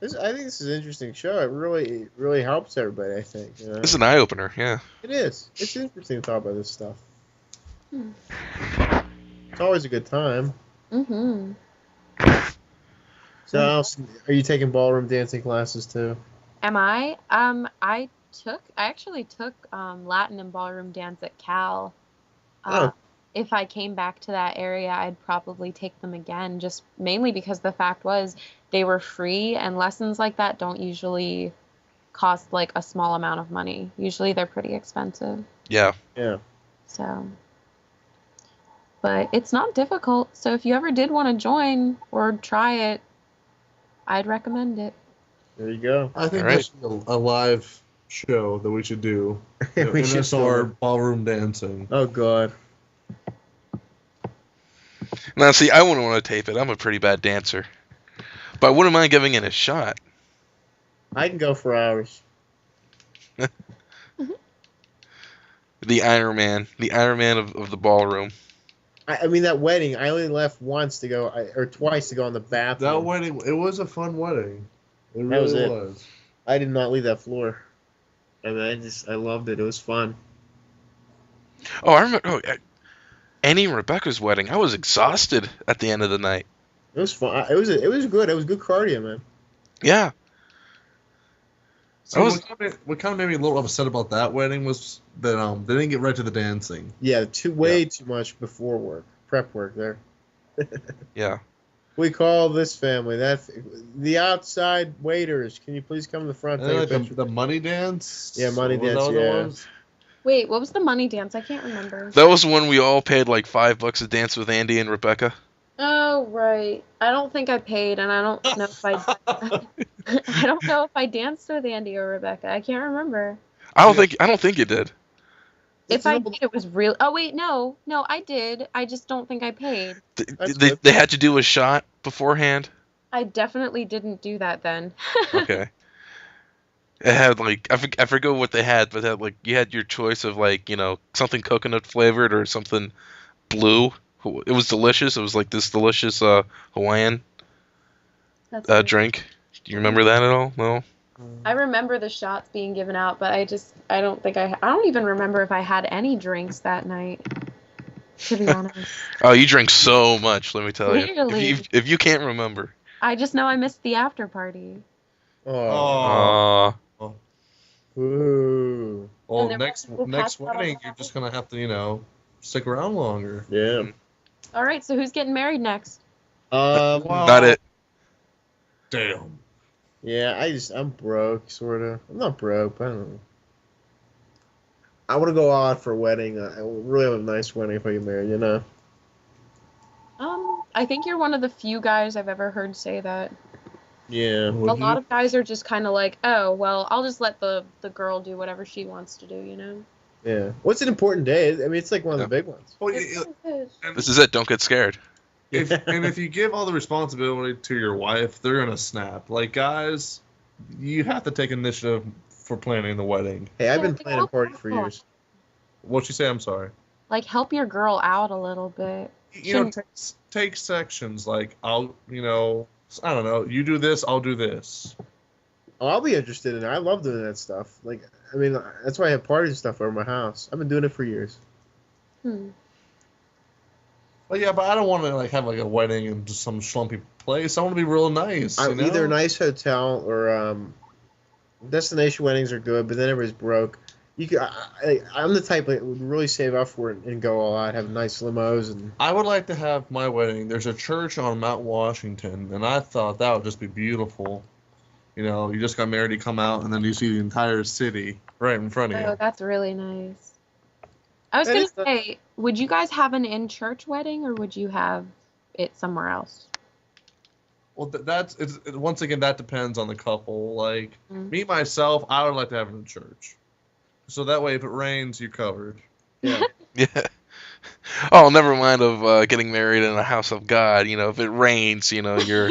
I think this is an interesting show. It really helps everybody. I think. It's an eye opener. Yeah. It is. It's interesting to talk about this stuff. Hmm. It's always a good time. Mm-hmm. So, else, are you taking ballroom dancing classes too? Am I? I actually took Latin and ballroom dance at Cal. Oh. If I came back to that area, I'd probably take them again, just mainly because the fact was they were free, and lessons like that don't usually cost like a small amount of money. Usually they're pretty expensive. Yeah. Yeah. So, but it's not difficult. So if you ever did want to join or try it, I'd recommend it. There you go. I think All right. this is a live show that we should do. We should NSR do it. ballroom dancing. Oh God. Now see, I wouldn't want to tape it. I'm a pretty bad dancer, but I wouldn't mind giving it a shot. I can go for hours. The Iron Man of the ballroom. I mean that wedding. I only left once to go, or twice to go on the bathroom. That wedding, it was a fun wedding. It That was really it. was. I did not leave that floor. I mean, I loved it. It was fun. Oh, I remember. Oh, Annie and Rebecca's wedding. I was exhausted at the end of the night. It was fun. It was good. It was good cardio, man. Yeah. So what kind of made me a little upset about that wedding was that they didn't get right to the dancing. Yeah, way too much before work, prep work there. Yeah. We call this family the outside waiters. Can you please come to the front? And then, Take a like picture? the money dance. Yeah, money Was that dance, what it yeah. was? Wait, what was the money dance? I can't remember. That was when we all paid like $5 a dance with Andy and Rebecca. Oh, right. I don't think I paid, and I don't know if I I don't know if I danced with Andy or Rebecca. I can't remember. I don't think you did. If I did, it was real. Oh wait, no, I did. I just don't think I paid. That's They good. they had to do a shot beforehand. I definitely didn't do that then. Okay. It had like I forget what they had, but it had like you had your choice of like something coconut flavored or something blue. It was delicious. It was like this delicious Hawaiian That's weird. drink. Do you remember that at all? No. I remember the shots being given out, but I don't even remember if I had any drinks that night. To be honest, Oh, you drink so much. Let me tell you. Clearly. If you can't remember. I just know I missed the after party. Oh. Oh. Ooh. Well, And there next were people passed out on wedding, the you're just gonna have to stick around longer. Yeah. All right, so who's getting married next? Well, Not it. Damn. Yeah, I'm broke, sort of. I'm not broke, but I don't know. I want to go all out for a wedding. I would really have a nice wedding if I get married, you know? I think you're one of the few guys I've ever heard say that. Yeah. A Would lot you? of guys are just kind of like, oh, well, I'll just let the girl do whatever she wants to do, you know? Yeah. What's an important day? I mean, it's like one of the Yeah. big ones. Well, It is. and This is it. Don't get scared. if you give all the responsibility to your wife, they're gonna snap. Like guys, you have to take initiative for planning the wedding. Hey, I've Yeah, been like, planning help parties for her. years. What'd you say? I'm sorry. Like, help your girl out a little bit. You know, take sections. Like I'll, I don't know. You do this, I'll do this. Oh, I'll be interested in it. I love doing that stuff. Like, I mean, that's why I have parties and stuff over my house. I've been doing it for years. Well, yeah, but I don't want to like have like a wedding in just some schlumpy place. I want to be real nice. You know? Either a nice hotel or destination weddings are good, but then everybody's broke. I'm the type that would really save up for it and go all out, have nice limos and. I would like to have my wedding. There's a church on Mount Washington, and I thought that would just be beautiful. You know, you just got married, you come out, and then you see the entire city right in front of Oh, you. that's really nice. I was That going is to say, would you guys have an in-church wedding, or would you have it somewhere else? Well, once again, that depends on the couple. Like, Mm. me, myself, I would like to have it in church. So that way, if it rains, you're covered. Yeah. Yeah. Oh, never mind of getting married in a house of God. You know, if it rains, you know, you're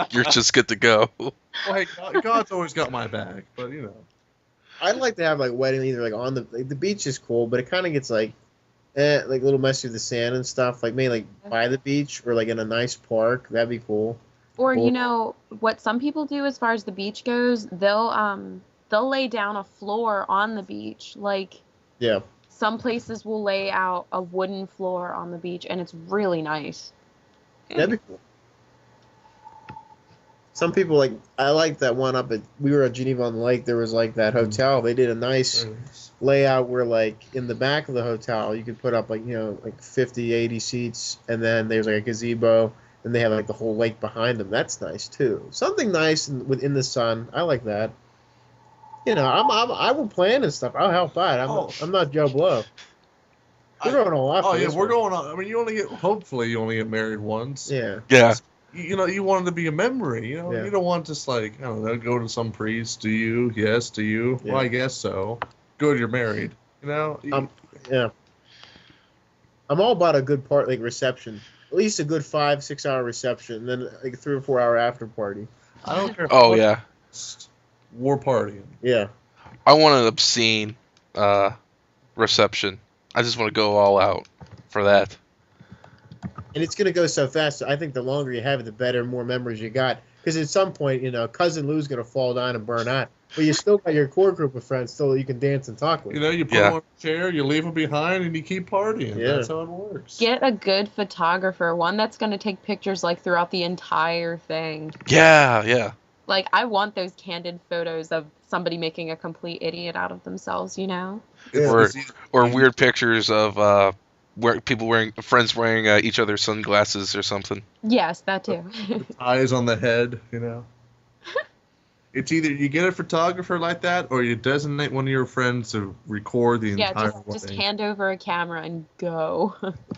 just good to go. Well, hey, God's always got my back, but I'd like to have like wedding either like on the beach is cool, but it kind of gets like like a little messy with the sand and stuff. Like maybe like by the beach or like in a nice park. That'd be cool. Or, Cool. you know, what some people do as far as the beach goes, they'll lay down a floor on the beach. Like, Yeah. some places will lay out a wooden floor on the beach, and it's really nice. That'd be cool. Some people like I like that one up at we were at Geneva on the Lake. There was like that hotel. They did a nice layout where like in the back of the hotel you could put up like like 50, 80 seats, and then there's like a gazebo, and they have like the whole lake behind them. That's nice too. Something nice within the sun. I like that. I will plan and stuff. I'll help out. I'm not Joe Blow. We're going all out. Oh for yeah, this we're one. going on. I mean, hopefully you only get married once. Yeah. Yeah. You want it to be a memory. You Yeah. don't want just like I don't know, go to some priest. Do you? Yes. Do you? Yeah. Well, I guess so. Good, you're married. You know. Yeah. I'm all about a good part like reception. At least a good 5-6 hour reception, and then like a 3 or 4 hour after party. I don't care. Oh yeah. War partying. Yeah. I want an obscene reception. I just want to go all out for that. And it's gonna go so fast. I think the longer you have it, the better, more memories you got. Because at some point, cousin Lou's gonna fall down and burn out, but you still got your core group of friends still you can dance and talk with. You put them on a chair, you leave them behind, and you keep partying. Yeah. That's how it works. Get a good photographer, one that's going to take pictures like throughout the entire thing. Yeah, yeah. Like, I want those candid photos of somebody making a complete idiot out of themselves, you know? Yeah. Or weird pictures of friends wearing each other's sunglasses or something. Yes, that too. Eyes on the head. It's either you get a photographer like that, or you designate one of your friends to record the Yeah, entire just thing. hand over a camera and go.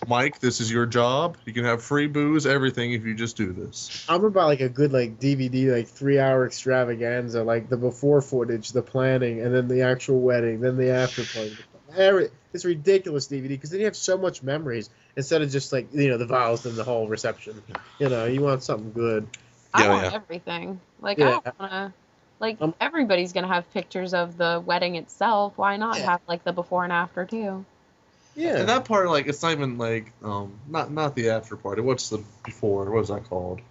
Mike, this is your job. You can have free booze, everything, if you just do this. I'm about like a good like DVD, like 3 hour extravaganza, like the before footage, the planning, and then the actual wedding, then the after party. It's ridiculous DVD because then you have so much memories instead of just like the vows and the whole reception. You want something good. I want everything. Like, Yeah. I don't want to... Like, everybody's going to have pictures of the wedding itself. Why not have, like, the before and after, too? Yeah. And that part, like, it's not even like, not the after party. What's the before? What is that called?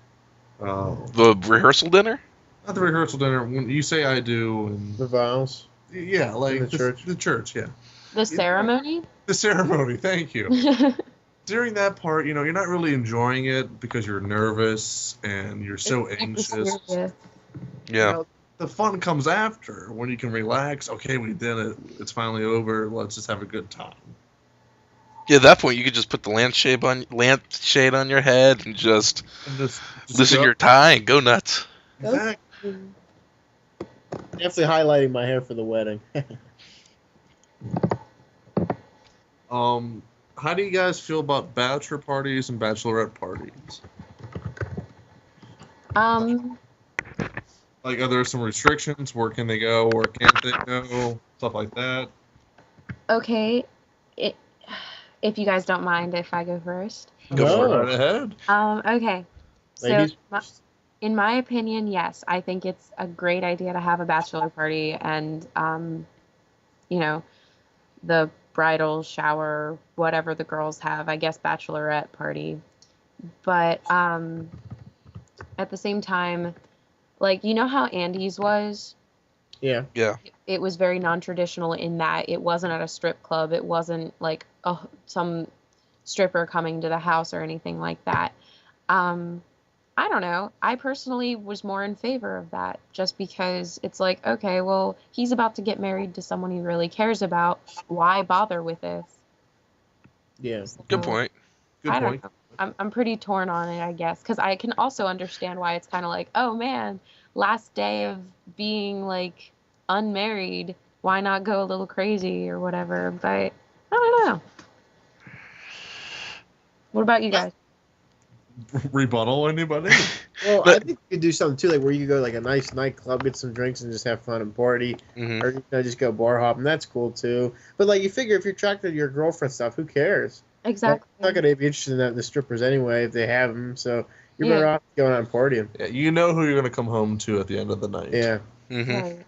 The rehearsal dinner? Not the rehearsal dinner. When you say I do, and The vows. yeah, like In the church. The church, yeah. The ceremony? The ceremony. Thank you. During that part, you're not really enjoying it because you're nervous and you're so anxious. Yeah. The fun comes after when you can relax. Okay, we did it. It's finally over. Let's just have a good time. Yeah, at that point you could just put the lampshade on your head and just loosen your tie and go nuts. Exactly. Definitely highlighting my hair for the wedding. How do you guys feel about bachelor parties and bachelorette parties? Um, Like, are there some restrictions? Where can they go? Where can't they go? Stuff like that. okay. It, if you guys don't mind if I go first. Go for No. Right ahead. Okay. So, Ladies in my opinion, yes, I think it's a great idea to have a bachelor party and, you know, the bridal shower, whatever the girls have, I guess bachelorette party. But at the same time, like, you know how Andy's was? Yeah. Yeah. It was very non-traditional in that it wasn't at a strip club. It wasn't like some stripper coming to the house or anything like that. I don't know. I personally was more in favor of that just because it's like, okay, well, he's about to get married to someone he really cares about. Why bother with this? Yeah. Good So, point. Good I don't point. know. I'm pretty torn on it, I guess, because I can also understand why it's kind of like, oh man, last day of being like unmarried, why not go a little crazy or whatever? But I don't know. What about you guys? Rebuttal, anybody? Well, I But- think you could do something too, like where you could go like a nice nightclub, get some drinks, and just have fun and party, Mhm. or just go bar hopping. That's cool too. But like, you figure if you're attracted to your girlfriend stuff, who cares? Exactly. You're not gonna be interested in the strippers anyway if they have them. So you're better Yeah. off going out and partying. Yeah, you know who you're gonna come home to at the end of the night. Yeah. Mhm. Right.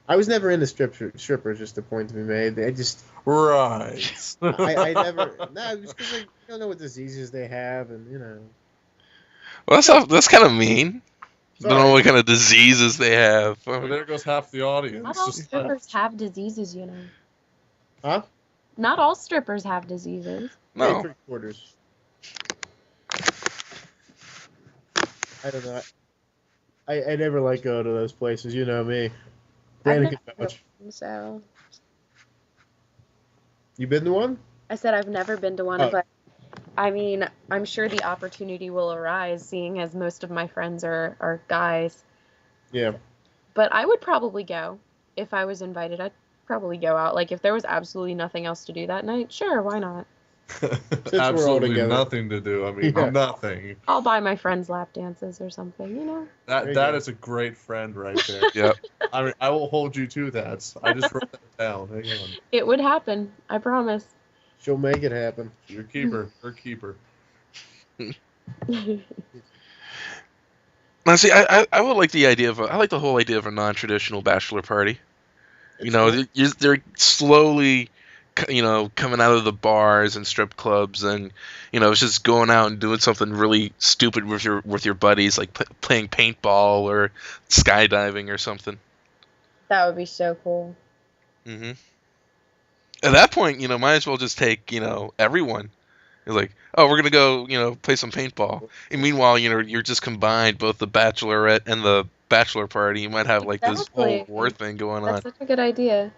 I was never into strippers. Just a point to be made. They just Right. I never. No, just because like, you don't know what diseases they have, and you know. Well, that's kind of mean. Don't know Sorry. what kind of diseases they have. I Well, mean, there goes half the audience. Not all Just- strippers have diseases, you know. Huh? Not all strippers have diseases. Hey, no. 3/4. I don't know. I never like go to those places. You know me. Brandon I've can never vouch. been, so You been to one? I said I've never been to one, Oh. but I mean, I'm sure the opportunity will arise, seeing as most of my friends are guys. Yeah. But I would probably go if I was invited. I'd probably go out. Like if there was absolutely nothing else to do that night, sure, why not? we're all Absolutely together. nothing to do. I mean, Yeah. nothing. I'll buy my friends lap dances or something, you know. There you That go. is a great friend right there. Yep. I mean, I will hold you to that. I just wrote that down. Hang on. It would happen, I promise. She'll make it happen. Your keeper. Her keeper. Now, see, I would like the idea of I like the whole idea of a non-traditional bachelor party. You It's know, cool. they're slowly, coming out of the bars and strip clubs, and it's just going out and doing something really stupid with your buddies, like playing paintball or skydiving or something. That would be so cool. Hmm. At that point, might as well just take everyone. It's like, oh, we're gonna go, play some paintball. And meanwhile, you're just combined both the bachelorette and the bachelor party. You might have like this whole Exactly. war thing going on. That's such a good idea.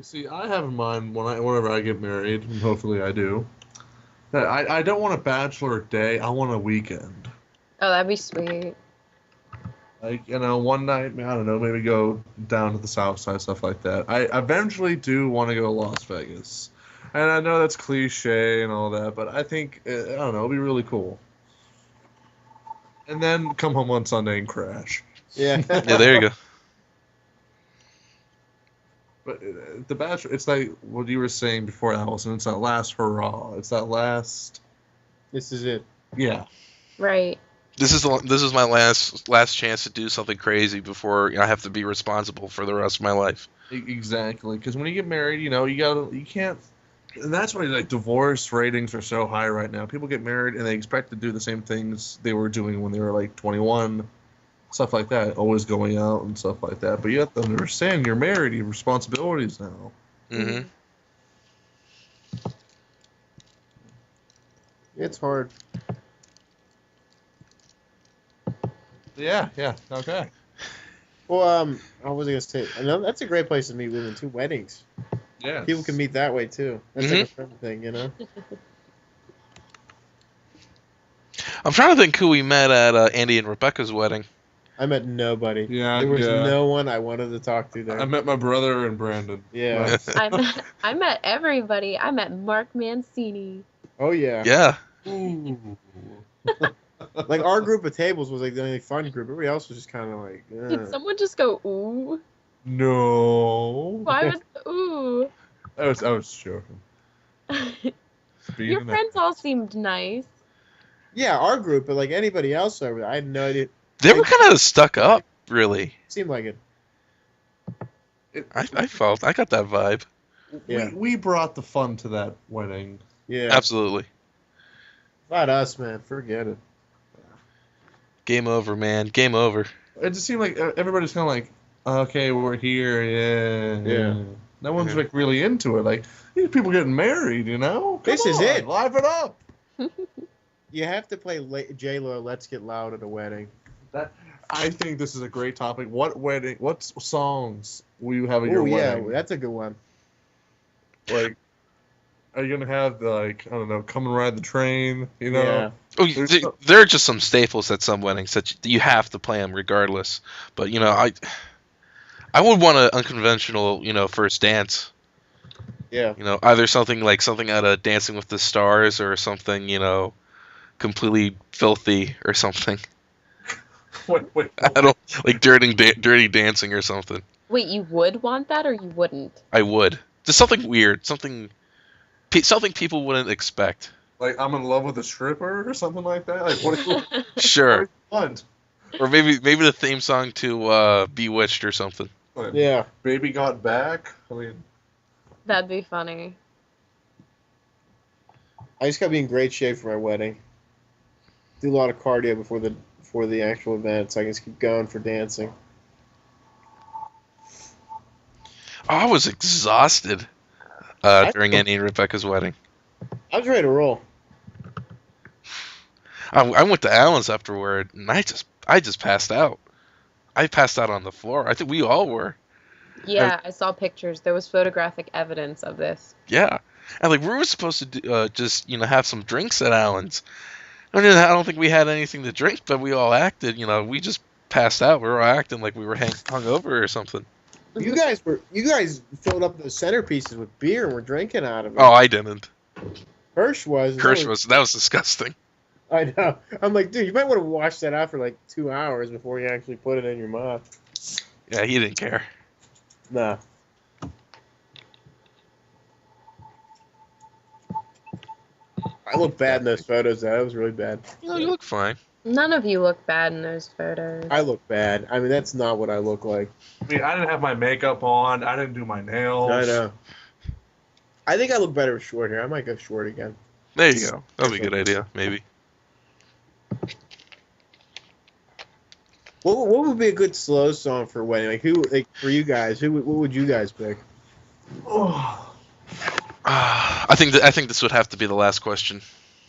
See, I have in mind whenever I get married, and hopefully I do, that I don't want a bachelor day. I want a weekend. Oh, that'd be sweet. Like, one night, I don't know, maybe go down to the south side, stuff like that. I eventually do want to go to Las Vegas. And I know that's cliche and all that, but I think, I don't know, it'll be really cool. And then come home on Sunday and crash. Yeah. Yeah, there you go. But The Bachelor, it's like what you were saying before, Allison. It's that last hurrah. It's that last, This is it. yeah. Right. This is my last chance to do something crazy before I have to be responsible for the rest of my life. Exactly. Because when you get married, you can't. And that's why like divorce ratings are so high right now. People get married and they expect to do the same things they were doing when they were like 21, stuff like that. Always going out and stuff like that. But you have to understand, you're married, you have responsibilities now. Hmm. It's hard. Yeah. Okay. Well, I was gonna say, that's a great place to meet women too. Weddings. Yeah. People can meet that way too. That's like a friend thing. I'm trying to think who we met at Andy and Rebecca's wedding. I met nobody. Yeah, There was yeah. no one I wanted to talk to there. I met my brother and Brandon. Yeah. I met everybody. I met Mark Mancini. Oh yeah. Yeah. Ooh. Like our group of tables was like the only fun group. Everybody else was just kind of like. Did someone just go ooh? No. Why was the ooh? I was joking. Your friends all seemed nice. Yeah, our group, but like anybody else over there, I had no idea. They were kind of stuck up, really. Seemed like it. I got that vibe. Yeah. We brought the fun to that wedding. Yeah. Absolutely. Not us, man. Forget it. Game over, man. Game over. It just seemed like everybody's kind of like, okay, we're here, yeah. No one's like really into it. Like, these people getting married, you know? This is it. Live it up. You have to play J-Lo, Let's Get Loud at a wedding. I think this is a great topic. What songs will you have at your wedding? Yeah, that's a good one. Like, are you gonna have like, I don't know, Come and Ride the Train? You know? Yeah. Oh, there are just some staples at some weddings that you have to play them regardless. But I would want an unconventional, first dance. Yeah. Either something out of Dancing with the Stars or something, completely filthy or something. Wait. I don't like dirty dancing or something. Wait, you would want that or you wouldn't? I would. Just something weird, something people wouldn't expect. Like, I'm in love with a stripper or something like that. Like, what do you Sure. want? Or maybe the theme song to Bewitched or something. Like, Yeah. Baby Got Back. I mean, That'd be funny. I just gotta be in great shape for my wedding. Do a lot of cardio before the actual event, so I can just keep going for dancing. Oh, I was exhausted during Annie and Rebecca's wedding. I was ready to roll. I went to Alan's afterward, and I just passed out. I passed out on the floor. I think we all were. Yeah, I saw pictures. There was photographic evidence of this. Yeah, and like we were supposed to just have some drinks at Alan's. I don't think we had anything to drink, but we all acted. We just passed out. We were acting like we were hungover or something. You guys filled up the centerpieces with beer and were drinking out of it. Oh, I didn't. Kirsch was. That was disgusting. I know. I'm like, dude, you might want to wash that out for like 2 hours before you actually put it in your mouth. Yeah, he didn't care. Nah. I look bad in those photos, though. That was really bad. You look fine. None of you look bad in those photos. I look bad. I mean, that's not what I look like. I mean, I didn't have my makeup on. I didn't do my nails. I know. I think I look better with short hair. I might go short again. There you go. That'd be a good idea, maybe. What would be a good slow song for a wedding? For you guys, what would you guys pick? Oh. I think this would have to be the last question.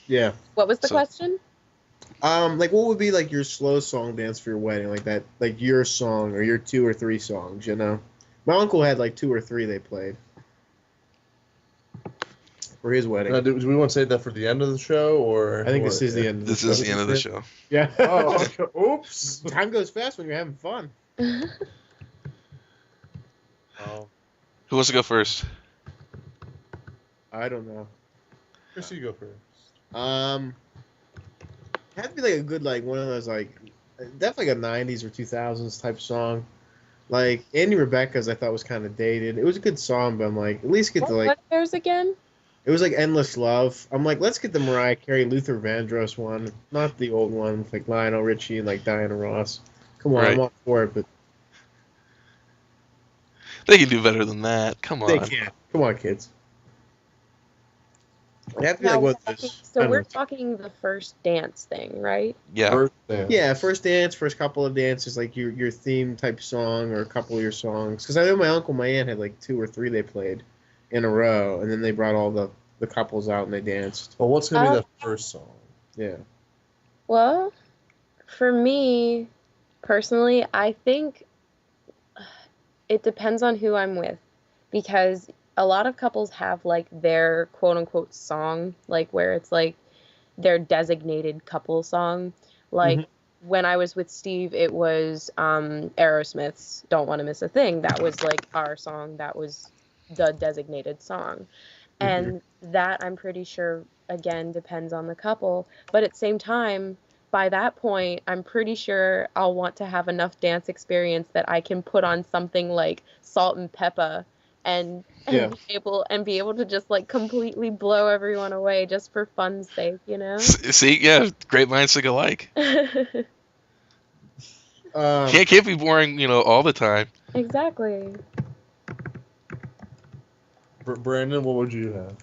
Yeah. What was the question? Like what would be like your slow song dance for your wedding? Like that, like your song or your 2 or 3 songs, My uncle had like 2 or 3 they played for his wedding. Do we want to save that for the end of the show, or? I think this is the end of the This show. is the end of the show. Yeah. Oh, oops. Time goes fast when you're having fun. Oh. Who wants to go first? I don't know. Chris, you go first. It had to be like a good, like one of those, like definitely like a 90s or 2000s type song. Like Annie Rebecca's, I thought was kind of dated. It was a good song, but I'm like, at least get to like. What theirs again? It was like Endless Love. I'm like, let's get the Mariah Carey, Luther Vandross one, not the old one with like Lionel Richie and like Diana Ross. Come on, Right. I'm all for it, but They can do better than that. Come on. they can't. Come on, kids. It have to be Now, like what this. so we're talking the first dance thing, right? Yeah. First dance. Yeah, first dance, first couple of dances, like your theme type song or a couple of your songs. Because I know my uncle, my aunt had like 2 or 3 they played in a row, and then they brought all the couples out and they danced. Well, what's gonna be the first song? Yeah. Well, for me, personally, I think it depends on who I'm with. Because a lot of couples have, like, their quote-unquote song, like, where it's, like, their designated couple song. Like, when I was with Steve, it was Aerosmith's "Don't Want to Miss a Thing." That was like our song. That was the designated song. And that, I'm pretty sure, again, depends on the couple. But at the same time, by that point, I'm pretty sure I'll want to have enough dance experience that I can put on something like Salt and Peppa and Yeah. be able to just like completely blow everyone away just for fun's sake, you know? See, yeah, great minds think alike. Can't be boring, all the time. Exactly. Brandon, what would you have?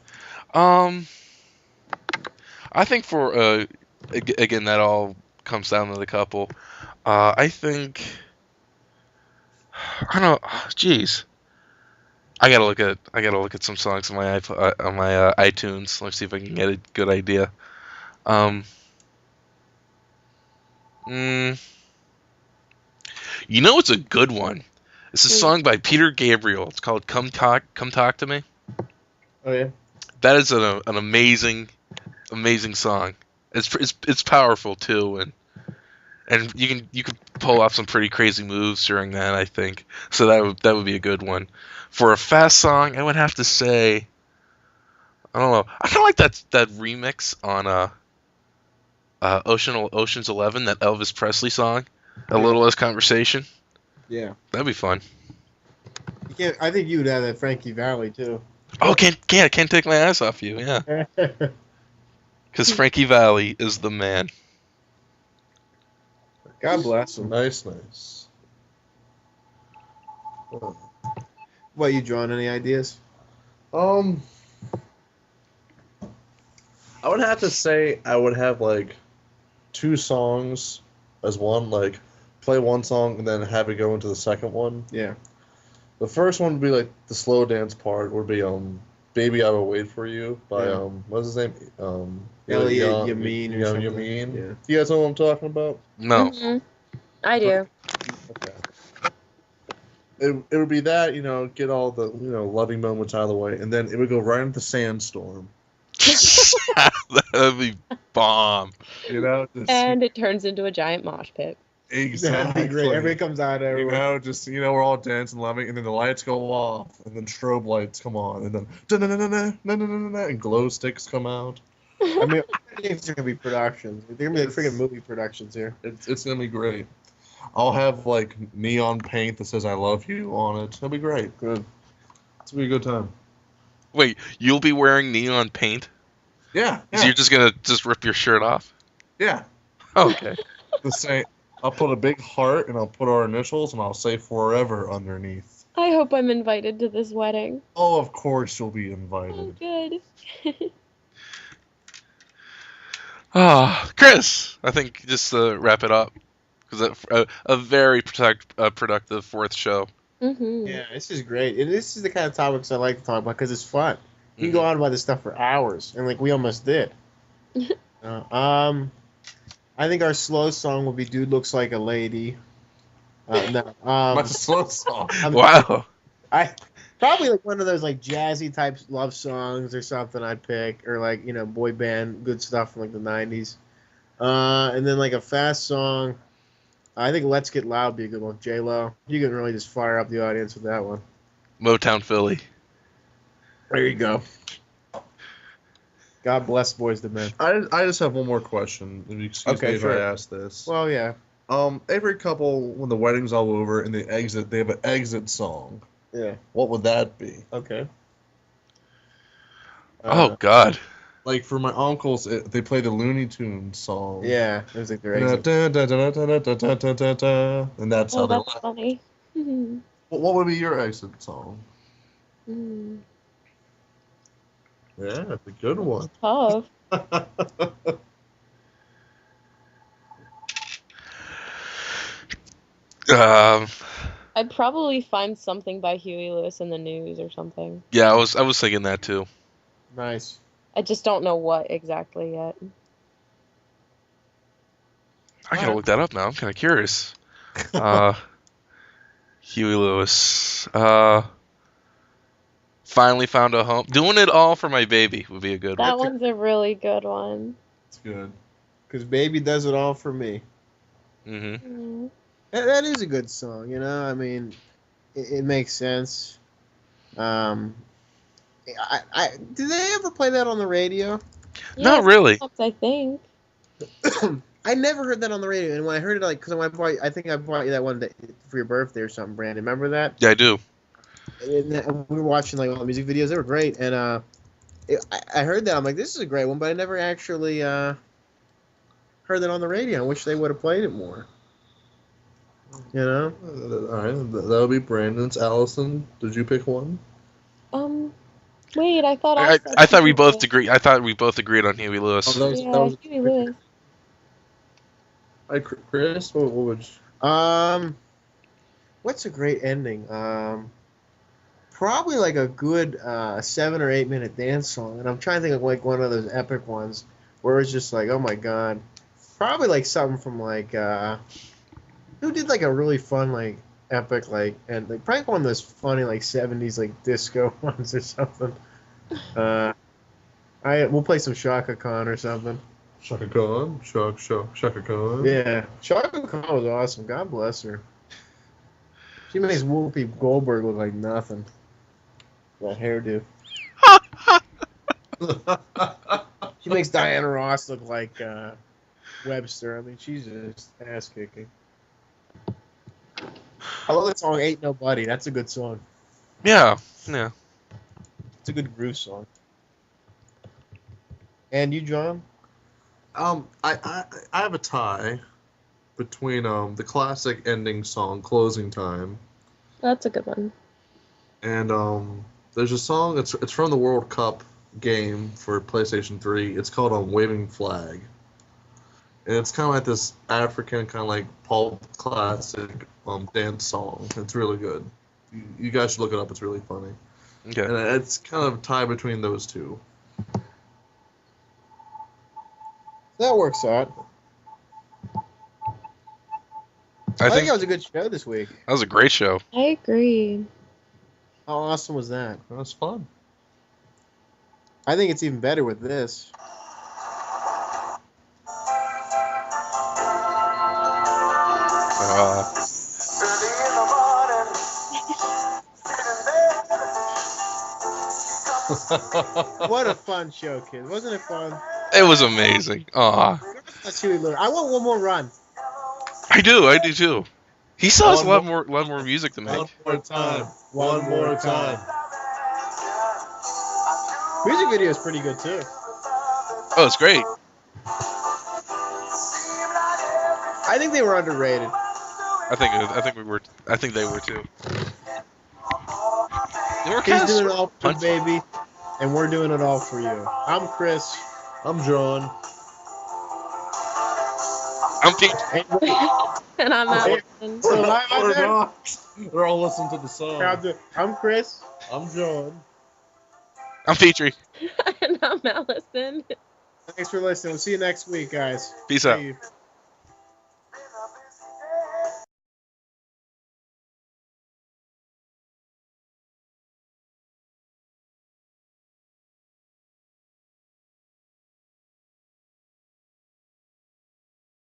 I think for again, that all comes down to the couple. I think I don't. Jeez, I gotta look at some songs on my iTunes. Let's see if I can get a good idea. It's a good one. It's a song by Peter Gabriel. It's called "Come Talk to Me." Oh yeah. That is an amazing song. It's powerful too, and you could pull off some pretty crazy moves during that, I think. So that would be a good one. For a fast song, I would have to say, I don't know. I kind of like that remix on Ocean's 11, that Elvis Presley song, "A Little Less Conversation." Yeah. That'd be fun. I think you would have that Frankie Valli too. Oh, can't take my eyes off you, yeah. Because Frankie Valli is the man. God bless him. Nice. What, you drawing any ideas? I would have to say I would have like 2 songs as one, like play one song and then have it go into the second one. Yeah. The first one would be like the slow dance part would be "Baby I Will Wait for You" by what's his name? Elliot Yamin or something. Yamin. Yeah. You guys know what I'm talking about? No. Mm-hmm. I do. Okay. It would be that, get all the, loving moments out of the way, and then it would go right into Sandstorm. That'd be bomb. And it turns into a giant mosh pit. Exactly. That'd be great. Everybody comes out everywhere. We're all dancing, loving, and then the lights go off, and then strobe lights come on, and then and glow sticks come out. I mean, these are gonna be productions. They're gonna be like freaking movie productions here. It's gonna be great. I'll have like neon paint that says "I love you" on it. It'll be great. Good. It's gonna be a good time. Wait, you'll be wearing neon paint? Yeah. So you're just gonna rip your shirt off? Yeah. Okay. I'll put a big heart and I'll put our initials and I'll say "Forever" underneath. I hope I'm invited to this wedding. Oh, of course you'll be Oh, invited. good. Chris, I think just to wrap it up, because a very productive 4th show. Mm-hmm. Yeah, this is great. And this is the kind of topics I like to talk about because it's fun. You can go on about this stuff for hours, and like we almost did. I think our slow song will be "Dude Looks Like a Lady." My slow song. Wow. I probably like one of those like jazzy type love songs or something I'd pick, or like boy band good stuff from like the 90s. And then like a fast song. I think "Let's Get Loud" would be a good one with J-Lo. You can really just fire up the audience with that one. Motown Philly. There you go. God bless Boys to Men. I just have one more question. Excuse me if I ask this. Well, yeah. Every couple, when the wedding's all over and they exit, they have an exit song. Yeah. What would that be? Okay. Oh God. Like for my uncles, they play the Looney Tunes song. Yeah, it was like their exit. And that's how That's funny. Mm-hmm. What would be your exit song? Mm. Yeah, that's a good one. Tough. I'd probably find something by Huey Lewis in the News or something. Yeah, I was thinking that too. Nice. I just don't know what exactly yet. I gotta look that up now. I'm kind of curious. Huey Lewis. Finally Found a Home. Doing It All for My Baby would be a good one. That one's a really good one. It's good. Because baby does it all for me. Mm-hmm. That is a good song, you know. I mean, it makes sense. Um, did they ever play that on the radio? Not really. Sometimes I think. I never heard that on the radio, and when I heard it, like, because I think I bought you that one day for your birthday or something, Brandon. Remember that? Yeah, I do. And we were watching like all the music videos; they were great, and I heard that. I'm like, this is a great one, but I never actually heard that on the radio. I wish they would have played it more. You know? All right, that'll be Brandon's. Allison, did you pick one? Wait, I thought I thought we both agreed. I thought we both agreed on Huey Lewis. Oh, Yeah, Huey Lewis. Hi, Chris. What would you... What's a great ending? Probably like a good 7 or 8 minute dance song, and I'm trying to think of like one of those epic ones where it's just like, oh my god, probably like something from like who did like a really fun like epic like and like probably one of those funny like 70s like disco ones or something. We'll play some Shaka Khan or something. Shaka Khan? Shaka Khan? Yeah, Shaka Khan was awesome. God bless her. She makes Whoopi Goldberg look like nothing. That hairdo. She makes Diana Ross look like Webster. I mean, she's just ass kicking. I love that song, Ain't Nobody. That's a good song. Yeah. It's a good groove song. And you, John? I have a tie between the classic ending song "Closing Time" That's a good one. and there's a song. It's from the World Cup game for PlayStation 3. It's called "Waving Flag," and it's kind of like this African kind of like pulp classic dance song. It's really good. You guys should look it up. It's really funny. Okay. And it's kind of tied between those two. That works out. I think that was a good show this week. That was a great show. I agree. How awesome was that? That was fun. I think it's even better with this. What a fun show, kids. Wasn't it fun? It was amazing. Aw. I want one more run. I do too. He still has a lot more music to make. One more time. One more time. Music video is pretty good too. Oh, it's great. I think they were underrated. I think they were too. They were He's kind doing it of all for you, baby, and we're doing it all for you. I'm Chris. I'm John. I'm Pete. And I'm Allison. So I'm there. They're all listening to the song. I'm Chris. I'm John. I'm Petrie. And I'm Allison. Thanks for listening. We'll see you next week, guys. Peace out. See you.